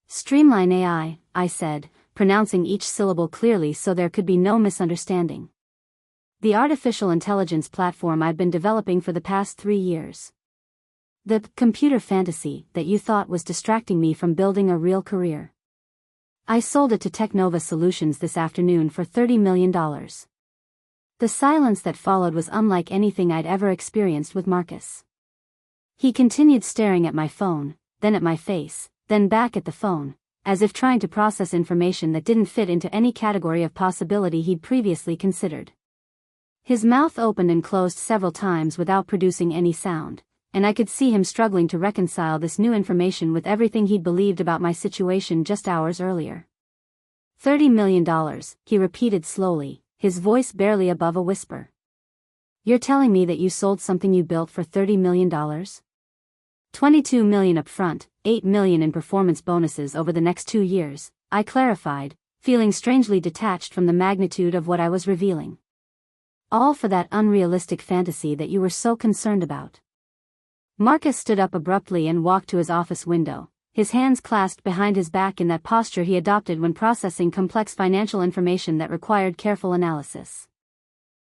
"Streamline AI, I said, pronouncing each syllable clearly so there could be no misunderstanding. "The artificial intelligence platform I've been developing for the past 3 years. The computer fantasy that you thought was distracting me from building a real career. I sold it to Technova Solutions this afternoon for $30 million. The silence that followed was unlike anything I'd ever experienced with Marcus. He continued staring at my phone, then at my face, then back at the phone, as if trying to process information that didn't fit into any category of possibility he'd previously considered. His mouth opened and closed several times without producing any sound, and I could see him struggling to reconcile this new information with everything he'd believed about my situation just hours earlier. $30 million, he repeated slowly, his voice barely above a whisper. "You're telling me that you sold something you built for $30 million? $22 million up front, $8 million in performance bonuses over the next 2 years, I clarified, feeling strangely detached from the magnitude of what I was revealing. "All for that unrealistic fantasy that you were so concerned about." Marcus stood up abruptly and walked to his office window, his hands clasped behind his back in that posture he adopted when processing complex financial information that required careful analysis.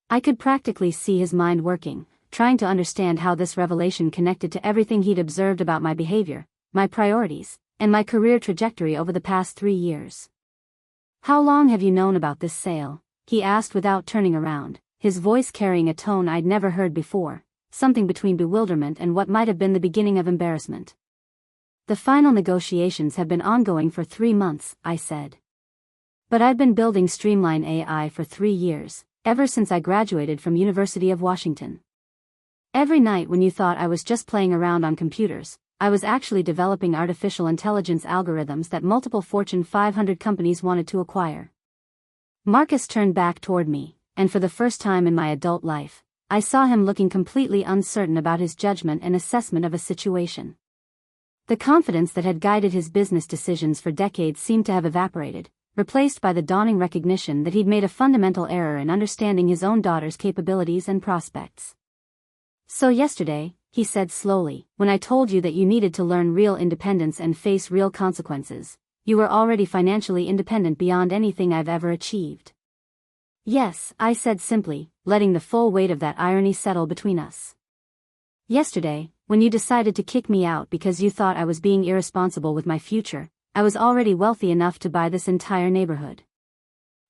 I could practically see his mind working, trying to understand how this revelation connected to everything he'd observed about my behavior, my priorities, and my career trajectory over the past 3 years. "How long have you known about this sale?" he asked without turning around, his voice carrying a tone I'd never heard before, something between bewilderment and what might have been the beginning of embarrassment. "The final negotiations have been ongoing for 3 months," I said. "But I've been building Streamline AI for 3 years, ever since I graduated from University of Washington. Every night when you thought I was just playing around on computers, I was actually developing artificial intelligence algorithms that multiple Fortune 500 companies wanted to acquire." Marcus turned back toward me, and for the first time in my adult life, I saw him looking completely uncertain about his judgment and assessment of a situation. The confidence that had guided his business decisions for decades seemed to have evaporated, replaced by the dawning recognition that he'd made a fundamental error in understanding his own daughter's capabilities and prospects. "So yesterday," he said slowly, "when I told you that you needed to learn real independence and face real consequences, you were already financially independent beyond anything I've ever achieved." "Yes," I said simply, letting the full weight of that irony settle between us. "Yesterday, when you decided to kick me out because you thought I was being irresponsible with my future, I was already wealthy enough to buy this entire neighborhood."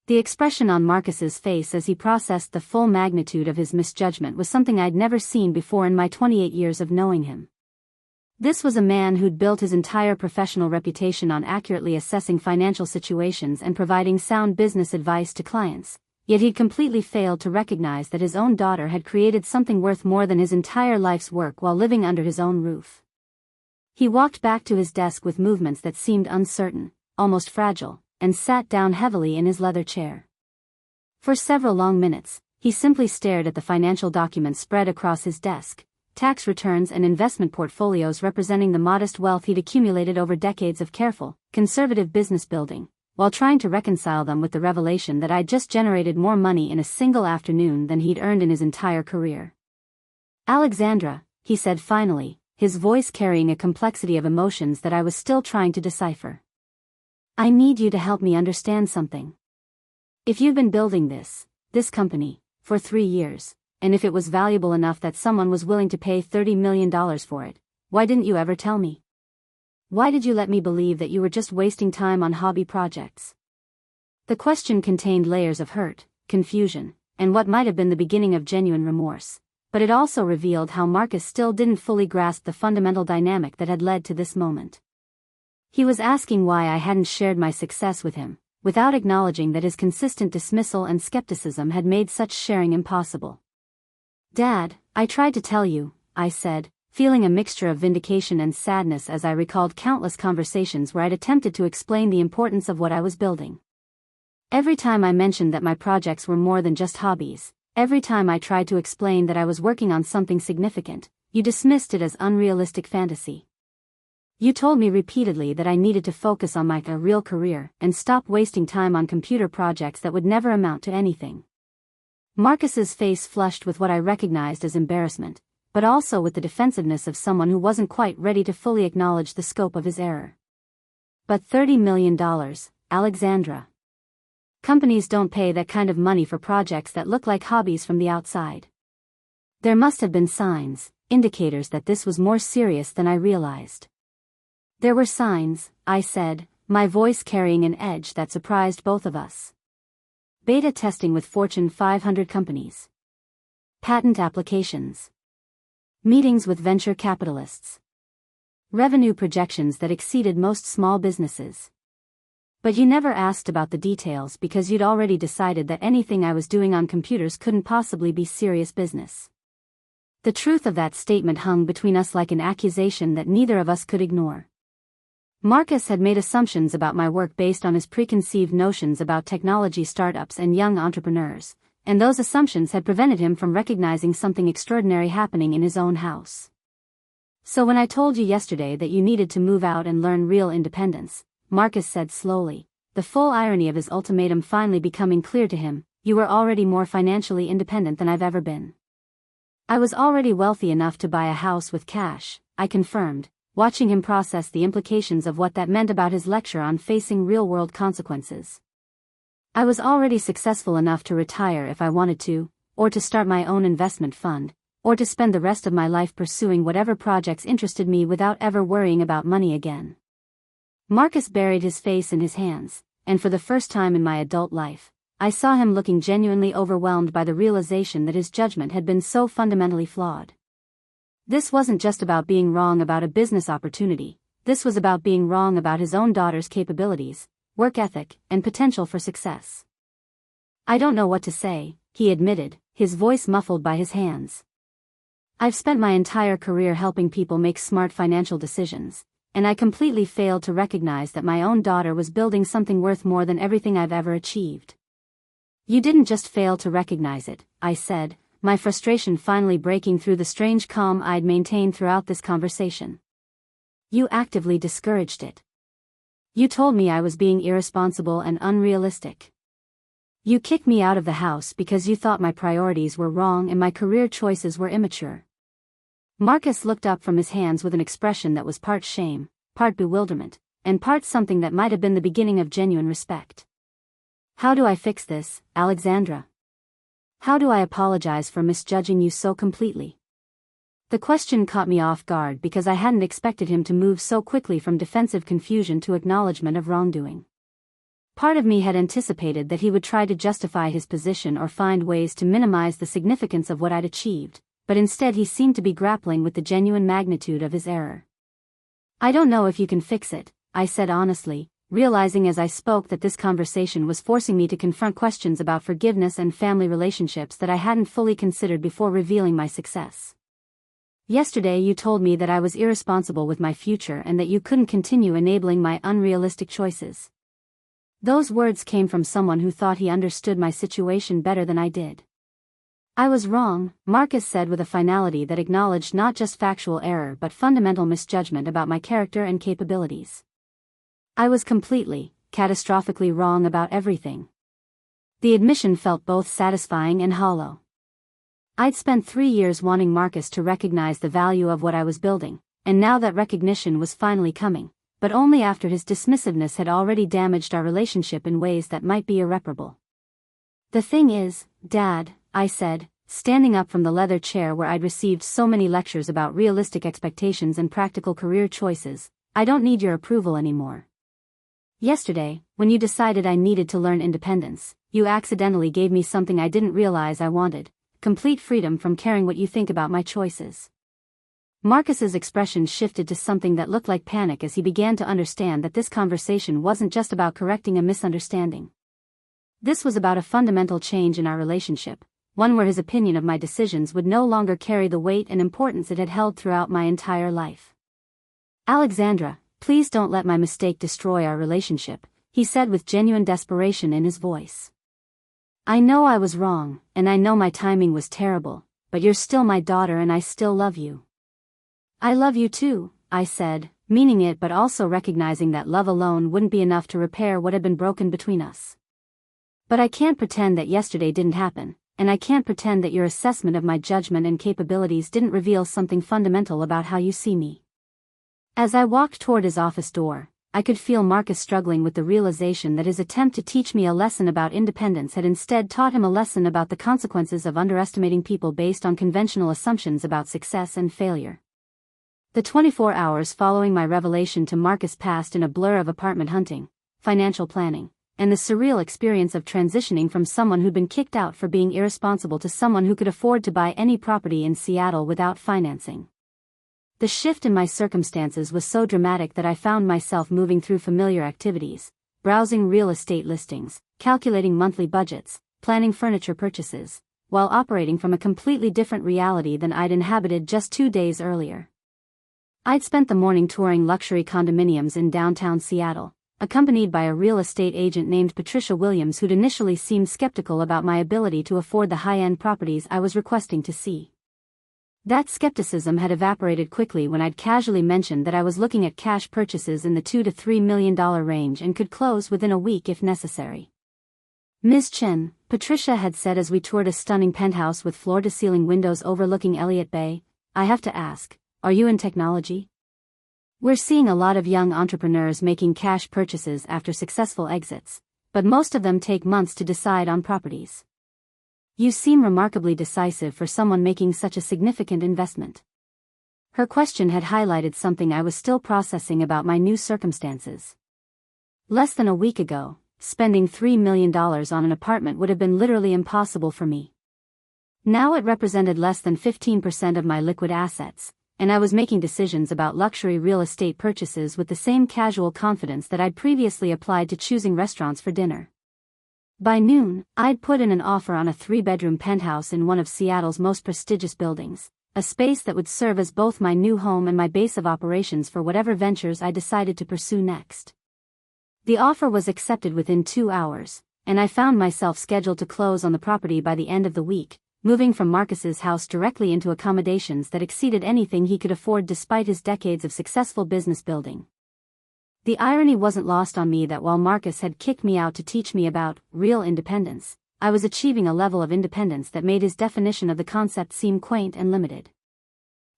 The expression on Marcus's face as he processed the full magnitude of his misjudgment was something I'd never seen before in my 28 years of knowing him. This was a man who'd built his entire professional reputation on accurately assessing financial situations and providing sound business advice to clients, yet he'd completely failed to recognize that his own daughter had created something worth more than his entire life's work while living under his own roof. He walked back to his desk with movements that seemed uncertain, almost fragile, and sat down heavily in his leather chair. For several long minutes, he simply stared at the financial documents spread across his desk, tax returns and investment portfolios representing the modest wealth he'd accumulated over decades of careful, conservative business building, while trying to reconcile them with the revelation that I'd just generated more money in a single afternoon than he'd earned in his entire career. "Alexandra," he said finally, his voice carrying a complexity of emotions that I was still trying to decipher. "I need you to help me understand something. If you've been building this company, for 3 years, and if it was valuable enough that someone was willing to pay $30 million for it, why didn't you ever tell me? Why did you let me believe that you were just wasting time on hobby projects?" The question contained layers of hurt, confusion, and what might have been the beginning of genuine remorse, but it also revealed how Marcus still didn't fully grasp the fundamental dynamic that had led to this moment. He was asking why I hadn't shared my success with him, without acknowledging that his consistent dismissal and skepticism had made such sharing impossible. "Dad, I tried to tell you," I said, feeling a mixture of vindication and sadness as I recalled countless conversations where I'd attempted to explain the importance of what I was building. Every time I mentioned that my projects were more than just hobbies, every time I tried to explain that I was working on something significant, you dismissed it as unrealistic fantasy. You told me repeatedly that I needed to focus on my real career and stop wasting time on computer projects that would never amount to anything. Marcus's face flushed with what I recognized as embarrassment, but also with the defensiveness of someone who wasn't quite ready to fully acknowledge the scope of his error. "But $30 million, Alexandra. Companies don't pay that kind of money for projects that look like hobbies from the outside." There must have been signs, indicators that this was more serious than I realized. "There were signs," I said, my voice carrying an edge that surprised both of us. "Beta testing with Fortune 500 companies. Patent applications. Meetings with venture capitalists. Revenue projections that exceeded most small businesses. But you never asked about the details because you'd already decided that anything I was doing on computers couldn't possibly be serious business." The truth of that statement hung between us like an accusation that neither of us could ignore. Marcus had made assumptions about my work based on his preconceived notions about technology startups and young entrepreneurs, and those assumptions had prevented him from recognizing something extraordinary happening in his own house. "So when I told you yesterday that you needed to move out and learn real independence," Marcus said slowly, the full irony of his ultimatum finally becoming clear to him, "you were already more financially independent than I've ever been." I was already wealthy enough to buy a house with cash, I confirmed, watching him process the implications of what that meant about his lecture on facing real-world consequences. I was already successful enough to retire if I wanted to, or to start my own investment fund, or to spend the rest of my life pursuing whatever projects interested me without ever worrying about money again. Marcus buried his face in his hands, and for the first time in my adult life, I saw him looking genuinely overwhelmed by the realization that his judgment had been so fundamentally flawed. This wasn't just about being wrong about a business opportunity, this was about being wrong about his own daughter's capabilities, work ethic, and potential for success. I don't know what to say, he admitted, his voice muffled by his hands. I've spent my entire career helping people make smart financial decisions, and I completely failed to recognize that my own daughter was building something worth more than everything I've ever achieved. You didn't just fail to recognize it, I said, my frustration finally breaking through the strange calm I'd maintained throughout this conversation. You actively discouraged it. You told me I was being irresponsible and unrealistic. You kicked me out of the house because you thought my priorities were wrong and my career choices were immature. Marcus looked up from his hands with an expression that was part shame, part bewilderment, and part something that might have been the beginning of genuine respect. How do I fix this, Alexandra? How do I apologize for misjudging you so completely? The question caught me off guard because I hadn't expected him to move so quickly from defensive confusion to acknowledgement of wrongdoing. Part of me had anticipated that he would try to justify his position or find ways to minimize the significance of what I'd achieved, but instead he seemed to be grappling with the genuine magnitude of his error. I don't know if you can fix it, I said honestly, realizing as I spoke that this conversation was forcing me to confront questions about forgiveness and family relationships that I hadn't fully considered before revealing my success. Yesterday you told me that I was irresponsible with my future and that you couldn't continue enabling my unrealistic choices. Those words came from someone who thought he understood my situation better than I did. I was wrong, Marcus said with a finality that acknowledged not just factual error but fundamental misjudgment about my character and capabilities. I was completely, catastrophically wrong about everything. The admission felt both satisfying and hollow. I'd spent 3 years wanting Marcus to recognize the value of what I was building, and now that recognition was finally coming, but only after his dismissiveness had already damaged our relationship in ways that might be irreparable. The thing is, Dad, I said, standing up from the leather chair where I'd received so many lectures about realistic expectations and practical career choices, I don't need your approval anymore. Yesterday, when you decided I needed to learn independence, you accidentally gave me something I didn't realize I wanted, complete freedom from caring what you think about my choices. Marcus's expression shifted to something that looked like panic as he began to understand that this conversation wasn't just about correcting a misunderstanding. This was about a fundamental change in our relationship, one where his opinion of my decisions would no longer carry the weight and importance it had held throughout my entire life. Alexandra, please don't let my mistake destroy our relationship, he said with genuine desperation in his voice. I know I was wrong, and I know my timing was terrible, but you're still my daughter and I still love you. I love you too, I said, meaning it but also recognizing that love alone wouldn't be enough to repair what had been broken between us. But I can't pretend that yesterday didn't happen, and I can't pretend that your assessment of my judgment and capabilities didn't reveal something fundamental about how you see me. As I walked toward his office door, I could feel Marcus struggling with the realization that his attempt to teach me a lesson about independence had instead taught him a lesson about the consequences of underestimating people based on conventional assumptions about success and failure. The 24 hours following my revelation to Marcus passed in a blur of apartment hunting, financial planning, and the surreal experience of transitioning from someone who'd been kicked out for being irresponsible to someone who could afford to buy any property in Seattle without financing. The shift in my circumstances was so dramatic that I found myself moving through familiar activities, browsing real estate listings, calculating monthly budgets, planning furniture purchases, while operating from a completely different reality than I'd inhabited just 2 days earlier. I'd spent the morning touring luxury condominiums in downtown Seattle, accompanied by a real estate agent named Patricia Williams who'd initially seemed skeptical about my ability to afford the high-end properties I was requesting to see. That skepticism had evaporated quickly when I'd casually mentioned that I was looking at cash purchases in the $2 to $3 million range and could close within a week if necessary. Ms. Chen, Patricia had said as we toured a stunning penthouse with floor-to-ceiling windows overlooking Elliott Bay, I have to ask, are you in technology? We're seeing a lot of young entrepreneurs making cash purchases after successful exits, but most of them take months to decide on properties. You seem remarkably decisive for someone making such a significant investment. Her question had highlighted something I was still processing about my new circumstances. Less than a week ago, spending $3 million on an apartment would have been literally impossible for me. Now it represented less than 15% of my liquid assets, and I was making decisions about luxury real estate purchases with the same casual confidence that I'd previously applied to choosing restaurants for dinner. By noon, I'd put in an offer on a 3-bedroom penthouse in one of Seattle's most prestigious buildings, a space that would serve as both my new home and my base of operations for whatever ventures I decided to pursue next. The offer was accepted within 2 hours, and I found myself scheduled to close on the property by the end of the week, moving from Marcus's house directly into accommodations that exceeded anything he could afford despite his decades of successful business building. The irony wasn't lost on me that while Marcus had kicked me out to teach me about real independence, I was achieving a level of independence that made his definition of the concept seem quaint and limited.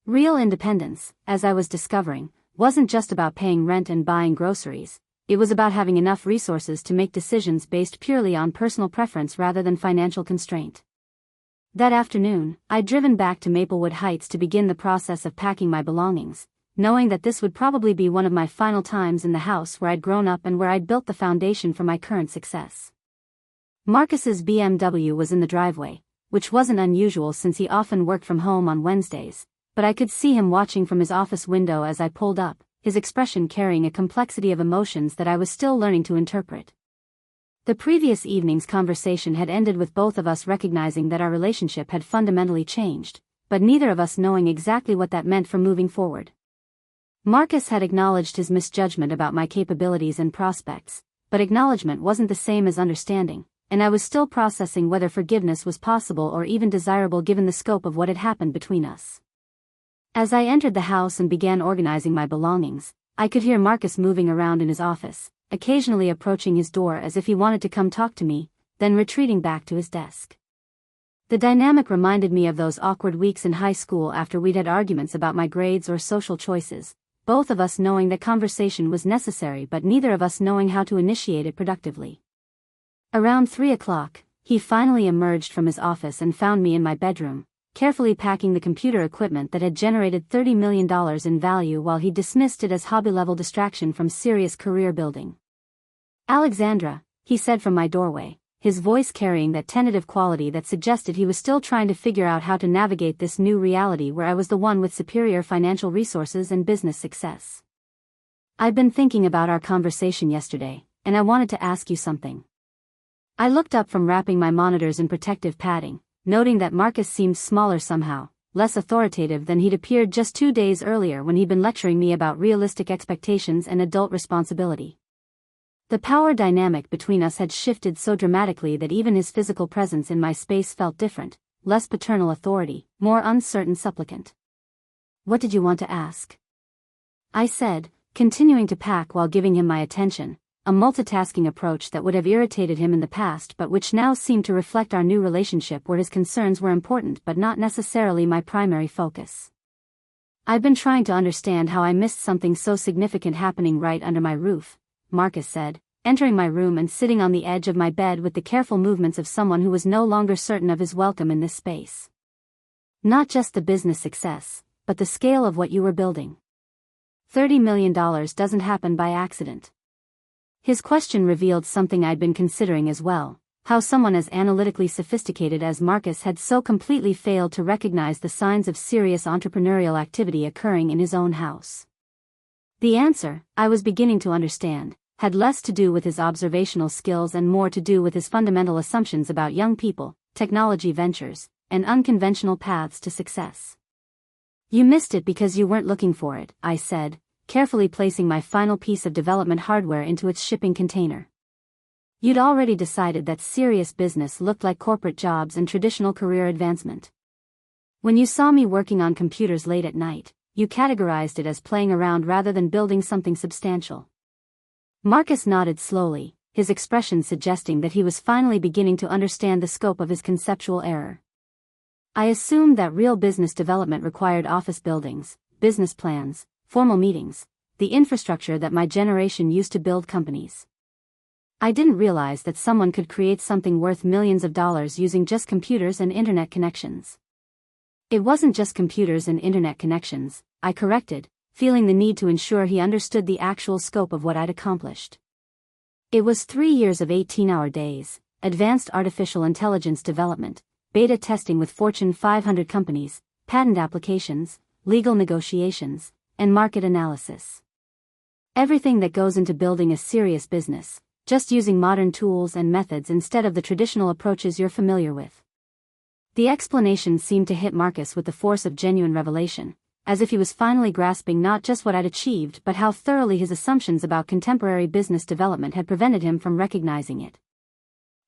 Real independence, as I was discovering, wasn't just about paying rent and buying groceries. It was about having enough resources to make decisions based purely on personal preference rather than financial constraint. That afternoon, I'd driven back to Maplewood Heights to begin the process of packing my belongings, knowing that this would probably be one of my final times in the house where I'd grown up and where I'd built the foundation for my current success. Marcus's BMW was in the driveway, which wasn't unusual since he often worked from home on Wednesdays, but I could see him watching from his office window as I pulled up, his expression carrying a complexity of emotions that I was still learning to interpret. The previous evening's conversation had ended with both of us recognizing that our relationship had fundamentally changed, but neither of us knowing exactly what that meant for moving forward. Marcus had acknowledged his misjudgment about my capabilities and prospects, but acknowledgement wasn't the same as understanding, and I was still processing whether forgiveness was possible or even desirable given the scope of what had happened between us. As I entered the house and began organizing my belongings, I could hear Marcus moving around in his office, occasionally approaching his door as if he wanted to come talk to me, then retreating back to his desk. The dynamic reminded me of those awkward weeks in high school after we'd had arguments about my grades or social choices, both of us knowing that conversation was necessary but neither of us knowing how to initiate it productively. Around 3 o'clock, he finally emerged from his office and found me in my bedroom, carefully packing the computer equipment that had generated $30 million in value while he dismissed it as hobby-level distraction from serious career building. "Alexandra," he said from my doorway, his voice carrying that tentative quality that suggested he was still trying to figure out how to navigate this new reality where I was the one with superior financial resources and business success. "I've been thinking about our conversation yesterday, and I wanted to ask you something." I looked up from wrapping my monitors in protective padding, noting that Marcus seemed smaller somehow, less authoritative than he'd appeared just 2 days earlier when he'd been lecturing me about realistic expectations and adult responsibility. The power dynamic between us had shifted so dramatically that even his physical presence in my space felt different, less paternal authority, more uncertain supplicant. "What did you want to ask?" I said, continuing to pack while giving him my attention, a multitasking approach that would have irritated him in the past but which now seemed to reflect our new relationship where his concerns were important but not necessarily my primary focus. "I've been trying to understand how I missed something so significant happening right under my roof," Marcus said, entering my room and sitting on the edge of my bed with the careful movements of someone who was no longer certain of his welcome in this space. "Not just the business success, but the scale of what you were building. $30 million doesn't happen by accident." His question revealed something I'd been considering as well, how someone as analytically sophisticated as Marcus had so completely failed to recognize the signs of serious entrepreneurial activity occurring in his own house. The answer, I was beginning to understand, had less to do with his observational skills and more to do with his fundamental assumptions about young people, technology ventures, and unconventional paths to success. "You missed it because you weren't looking for it," I said, carefully placing my final piece of development hardware into its shipping container. "You'd already decided that serious business looked like corporate jobs and traditional career advancement. When you saw me working on computers late at night, you categorized it as playing around rather than building something substantial." Marcus nodded slowly, his expression suggesting that he was finally beginning to understand the scope of his conceptual error. I assumed that real business development required office buildings, business plans, formal meetings, the infrastructure that my generation used to build companies. I didn't realize that someone could create something worth millions of dollars using just computers and internet connections. It wasn't just computers and internet connections, I corrected, feeling the need to ensure he understood the actual scope of what I'd accomplished. It was 3 years of 18-hour days, advanced artificial intelligence development, beta testing with Fortune 500 companies, patent applications, legal negotiations, and market analysis. Everything that goes into building a serious business, just using modern tools and methods instead of the traditional approaches you're familiar with. The explanation seemed to hit Marcus with the force of genuine revelation, as if he was finally grasping not just what I'd achieved but how thoroughly his assumptions about contemporary business development had prevented him from recognizing it.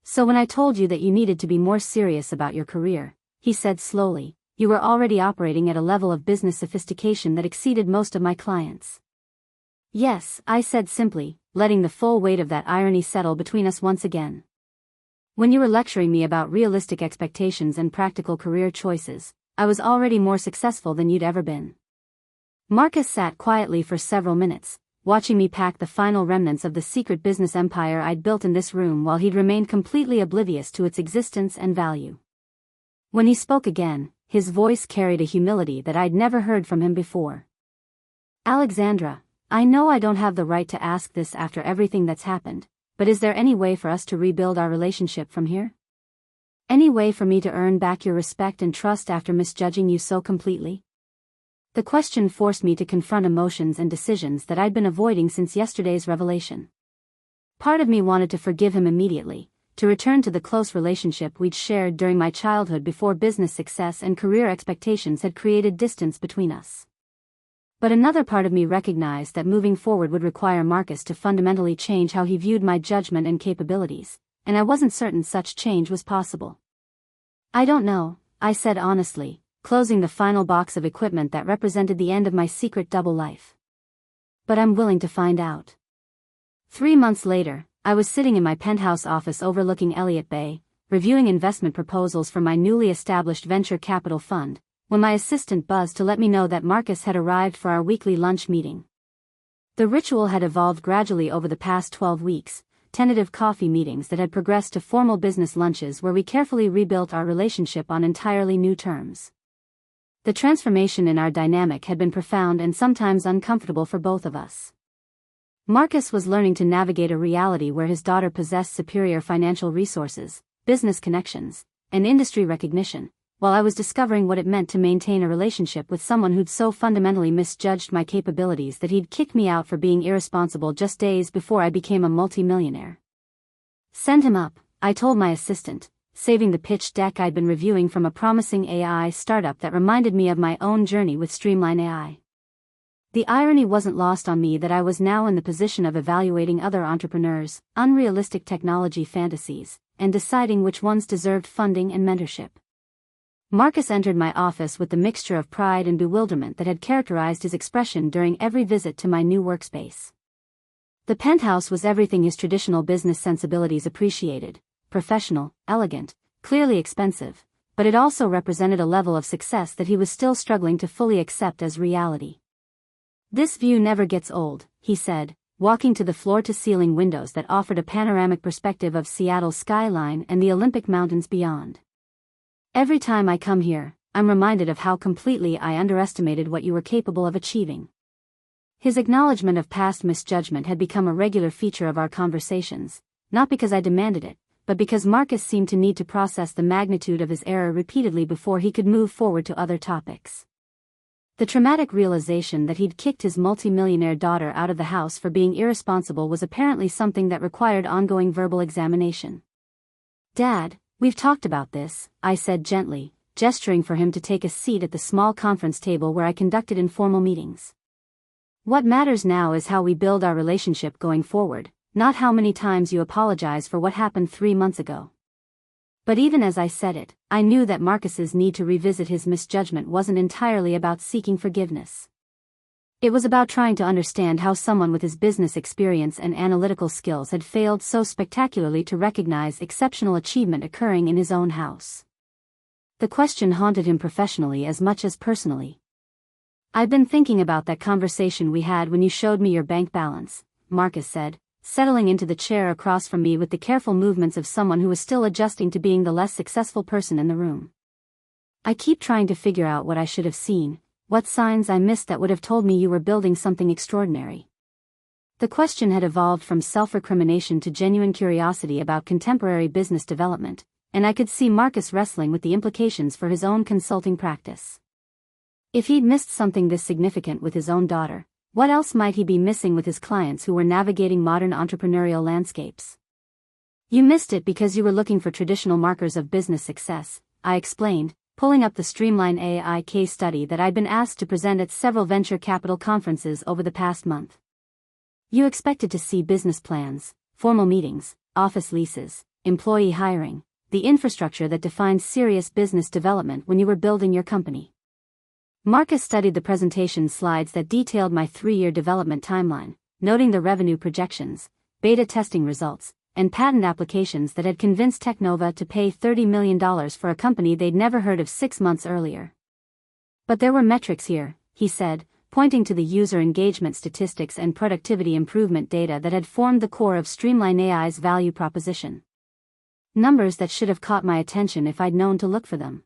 "So when I told you that you needed to be more serious about your career," he said slowly, "you were already operating at a level of business sophistication that exceeded most of my clients." "Yes," I said simply, letting the full weight of that irony settle between us once again. "When you were lecturing me about realistic expectations and practical career choices, I was already more successful than you'd ever been." Marcus sat quietly for several minutes, watching me pack the final remnants of the secret business empire I'd built in this room while he'd remained completely oblivious to its existence and value. When he spoke again, his voice carried a humility that I'd never heard from him before. "Alexandra, I know I don't have the right to ask this after everything that's happened, but is there any way for us to rebuild our relationship from here? Any way for me to earn back your respect and trust after misjudging you so completely?" The question forced me to confront emotions and decisions that I'd been avoiding since yesterday's revelation. Part of me wanted to forgive him immediately, to return to the close relationship we'd shared during my childhood before business success and career expectations had created distance between us. But another part of me recognized that moving forward would require Marcus to fundamentally change how he viewed my judgment and capabilities, and I wasn't certain such change was possible. "I don't know," I said honestly, closing the final box of equipment that represented the end of my secret double life. "But I'm willing to find out." 3 months later, I was sitting in my penthouse office overlooking Elliott Bay, reviewing investment proposals for my newly established venture capital fund, when my assistant buzzed to let me know that Marcus had arrived for our weekly lunch meeting. The ritual had evolved gradually over the past 12 weeks, tentative coffee meetings that had progressed to formal business lunches where we carefully rebuilt our relationship on entirely new terms. The transformation in our dynamic had been profound and sometimes uncomfortable for both of us. Marcus was learning to navigate a reality where his daughter possessed superior financial resources, business connections, and industry recognition, while I was discovering what it meant to maintain a relationship with someone who'd so fundamentally misjudged my capabilities that he'd kicked me out for being irresponsible just days before I became a multimillionaire. "Send him up," I told my assistant, saving the pitch deck I'd been reviewing from a promising AI startup that reminded me of my own journey with Streamline AI. The irony wasn't lost on me that I was now in the position of evaluating other entrepreneurs' unrealistic technology fantasies, and deciding which ones deserved funding and mentorship. Marcus entered my office with the mixture of pride and bewilderment that had characterized his expression during every visit to my new workspace. The penthouse was everything his traditional business sensibilities appreciated: professional, elegant, clearly expensive, but it also represented a level of success that he was still struggling to fully accept as reality. "This view never gets old," he said, walking to the floor-to-ceiling windows that offered a panoramic perspective of Seattle's skyline and the Olympic Mountains beyond. "Every time I come here, I'm reminded of how completely I underestimated what you were capable of achieving." His acknowledgement of past misjudgment had become a regular feature of our conversations, not because I demanded it, but because Marcus seemed to need to process the magnitude of his error repeatedly before he could move forward to other topics. The traumatic realization that he'd kicked his multimillionaire daughter out of the house for being irresponsible was apparently something that required ongoing verbal examination. "Dad, we've talked about this," I said gently, gesturing for him to take a seat at the small conference table where I conducted informal meetings. "What matters now is how we build our relationship going forward, not how many times you apologize for what happened 3 months ago." But even as I said it, I knew that Marcus's need to revisit his misjudgment wasn't entirely about seeking forgiveness. It was about trying to understand how someone with his business experience and analytical skills had failed so spectacularly to recognize exceptional achievement occurring in his own house. The question haunted him professionally as much as personally. "I've been thinking about that conversation we had when you showed me your bank balance," Marcus said, settling into the chair across from me with the careful movements of someone who was still adjusting to being the less successful person in the room. "I keep trying to figure out what I should have seen, what signs I missed that would have told me you were building something extraordinary." The question had evolved from self-recrimination to genuine curiosity about contemporary business development, and I could see Marcus wrestling with the implications for his own consulting practice. If he'd missed something this significant with his own daughter, what else might he be missing with his clients who were navigating modern entrepreneurial landscapes? "You missed it because you were looking for traditional markers of business success," I explained, pulling up the Streamline AI case study that I'd been asked to present at several venture capital conferences over the past month. "You expected to see business plans, formal meetings, office leases, employee hiring, the infrastructure that defines serious business development when you were building your company." Marcus studied the presentation slides that detailed my 3-year development timeline, noting the revenue projections, beta testing results, and patent applications that had convinced Technova to pay $30 million for a company they'd never heard of 6 months earlier. "But there were metrics here," he said, pointing to the user engagement statistics and productivity improvement data that had formed the core of Streamline AI's value proposition. "Numbers that should have caught my attention if I'd known to look for them."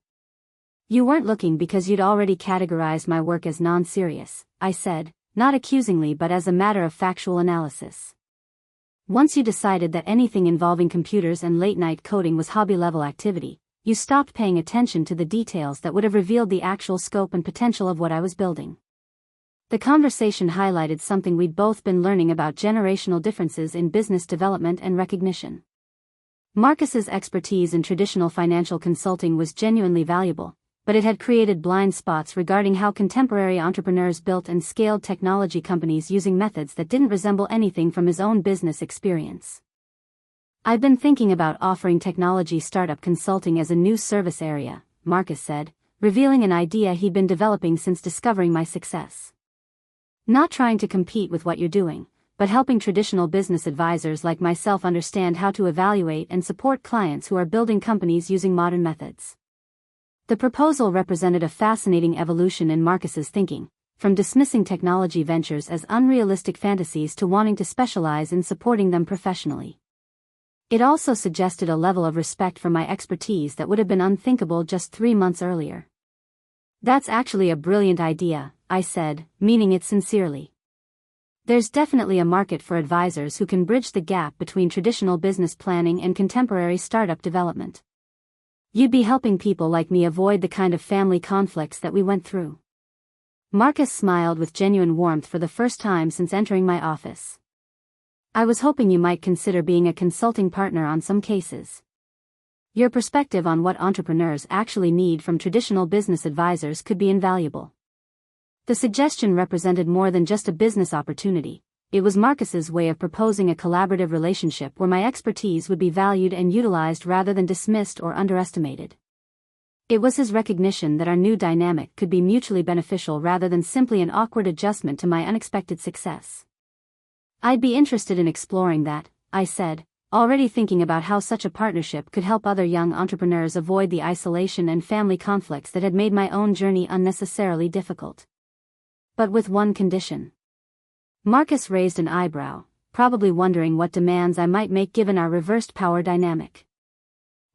"You weren't looking because you'd already categorized my work as non-serious," I said, not accusingly but as a matter of factual analysis. "Once you decided that anything involving computers and late-night coding was hobby-level activity, you stopped paying attention to the details that would have revealed the actual scope and potential of what I was building." The conversation highlighted something we'd both been learning about: generational differences in business development and recognition. Marcus's expertise in traditional financial consulting was genuinely valuable, but it had created blind spots regarding how contemporary entrepreneurs built and scaled technology companies using methods that didn't resemble anything from his own business experience. "I've been thinking about offering technology startup consulting as a new service area," Marcus said, revealing an idea he'd been developing since discovering my success. "Not trying to compete with what you're doing, but helping traditional business advisors like myself understand how to evaluate and support clients who are building companies using modern methods." The proposal represented a fascinating evolution in Marcus's thinking, from dismissing technology ventures as unrealistic fantasies to wanting to specialize in supporting them professionally. It also suggested a level of respect for my expertise that would have been unthinkable just 3 months earlier. "That's actually a brilliant idea," I said, meaning it sincerely. "There's definitely a market for advisors who can bridge the gap between traditional business planning and contemporary startup development. You'd be helping people like me avoid the kind of family conflicts that we went through." Marcus smiled with genuine warmth for the first time since entering my office. "I was hoping you might consider being a consulting partner on some cases. Your perspective on what entrepreneurs actually need from traditional business advisors could be invaluable." The suggestion represented more than just a business opportunity. It was Marcus's way of proposing a collaborative relationship where my expertise would be valued and utilized rather than dismissed or underestimated. It was his recognition that our new dynamic could be mutually beneficial rather than simply an awkward adjustment to my unexpected success. "I'd be interested in exploring that," I said, already thinking about how such a partnership could help other young entrepreneurs avoid the isolation and family conflicts that had made my own journey unnecessarily difficult. "But with one condition." Marcus raised an eyebrow, probably wondering what demands I might make given our reversed power dynamic.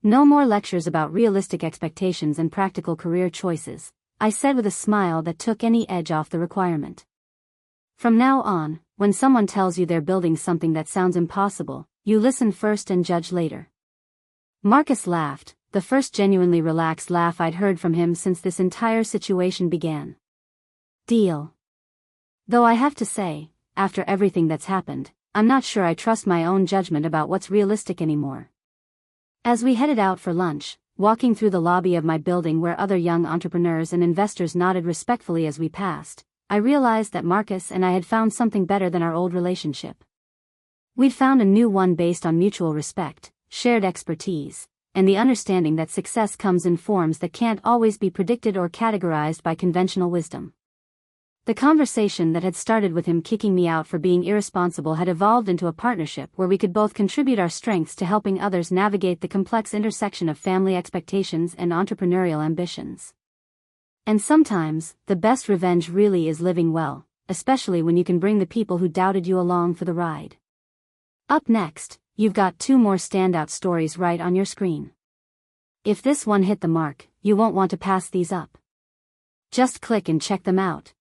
"No more lectures about realistic expectations and practical career choices," I said with a smile that took any edge off the requirement. "From now on, when someone tells you they're building something that sounds impossible, you listen first and judge later." Marcus laughed, the first genuinely relaxed laugh I'd heard from him since this entire situation began. "Deal. Though I have to say, after everything that's happened, I'm not sure I trust my own judgment about what's realistic anymore." As we headed out for lunch, walking through the lobby of my building where other young entrepreneurs and investors nodded respectfully as we passed, I realized that Marcus and I had found something better than our old relationship. We'd found a new one based on mutual respect, shared expertise, and the understanding that success comes in forms that can't always be predicted or categorized by conventional wisdom. The conversation that had started with him kicking me out for being irresponsible had evolved into a partnership where we could both contribute our strengths to helping others navigate the complex intersection of family expectations and entrepreneurial ambitions. And sometimes, the best revenge really is living well, especially when you can bring the people who doubted you along for the ride. Up next, you've got 2 more standout stories right on your screen. If this one hit the mark, you won't want to pass these up. Just click and check them out.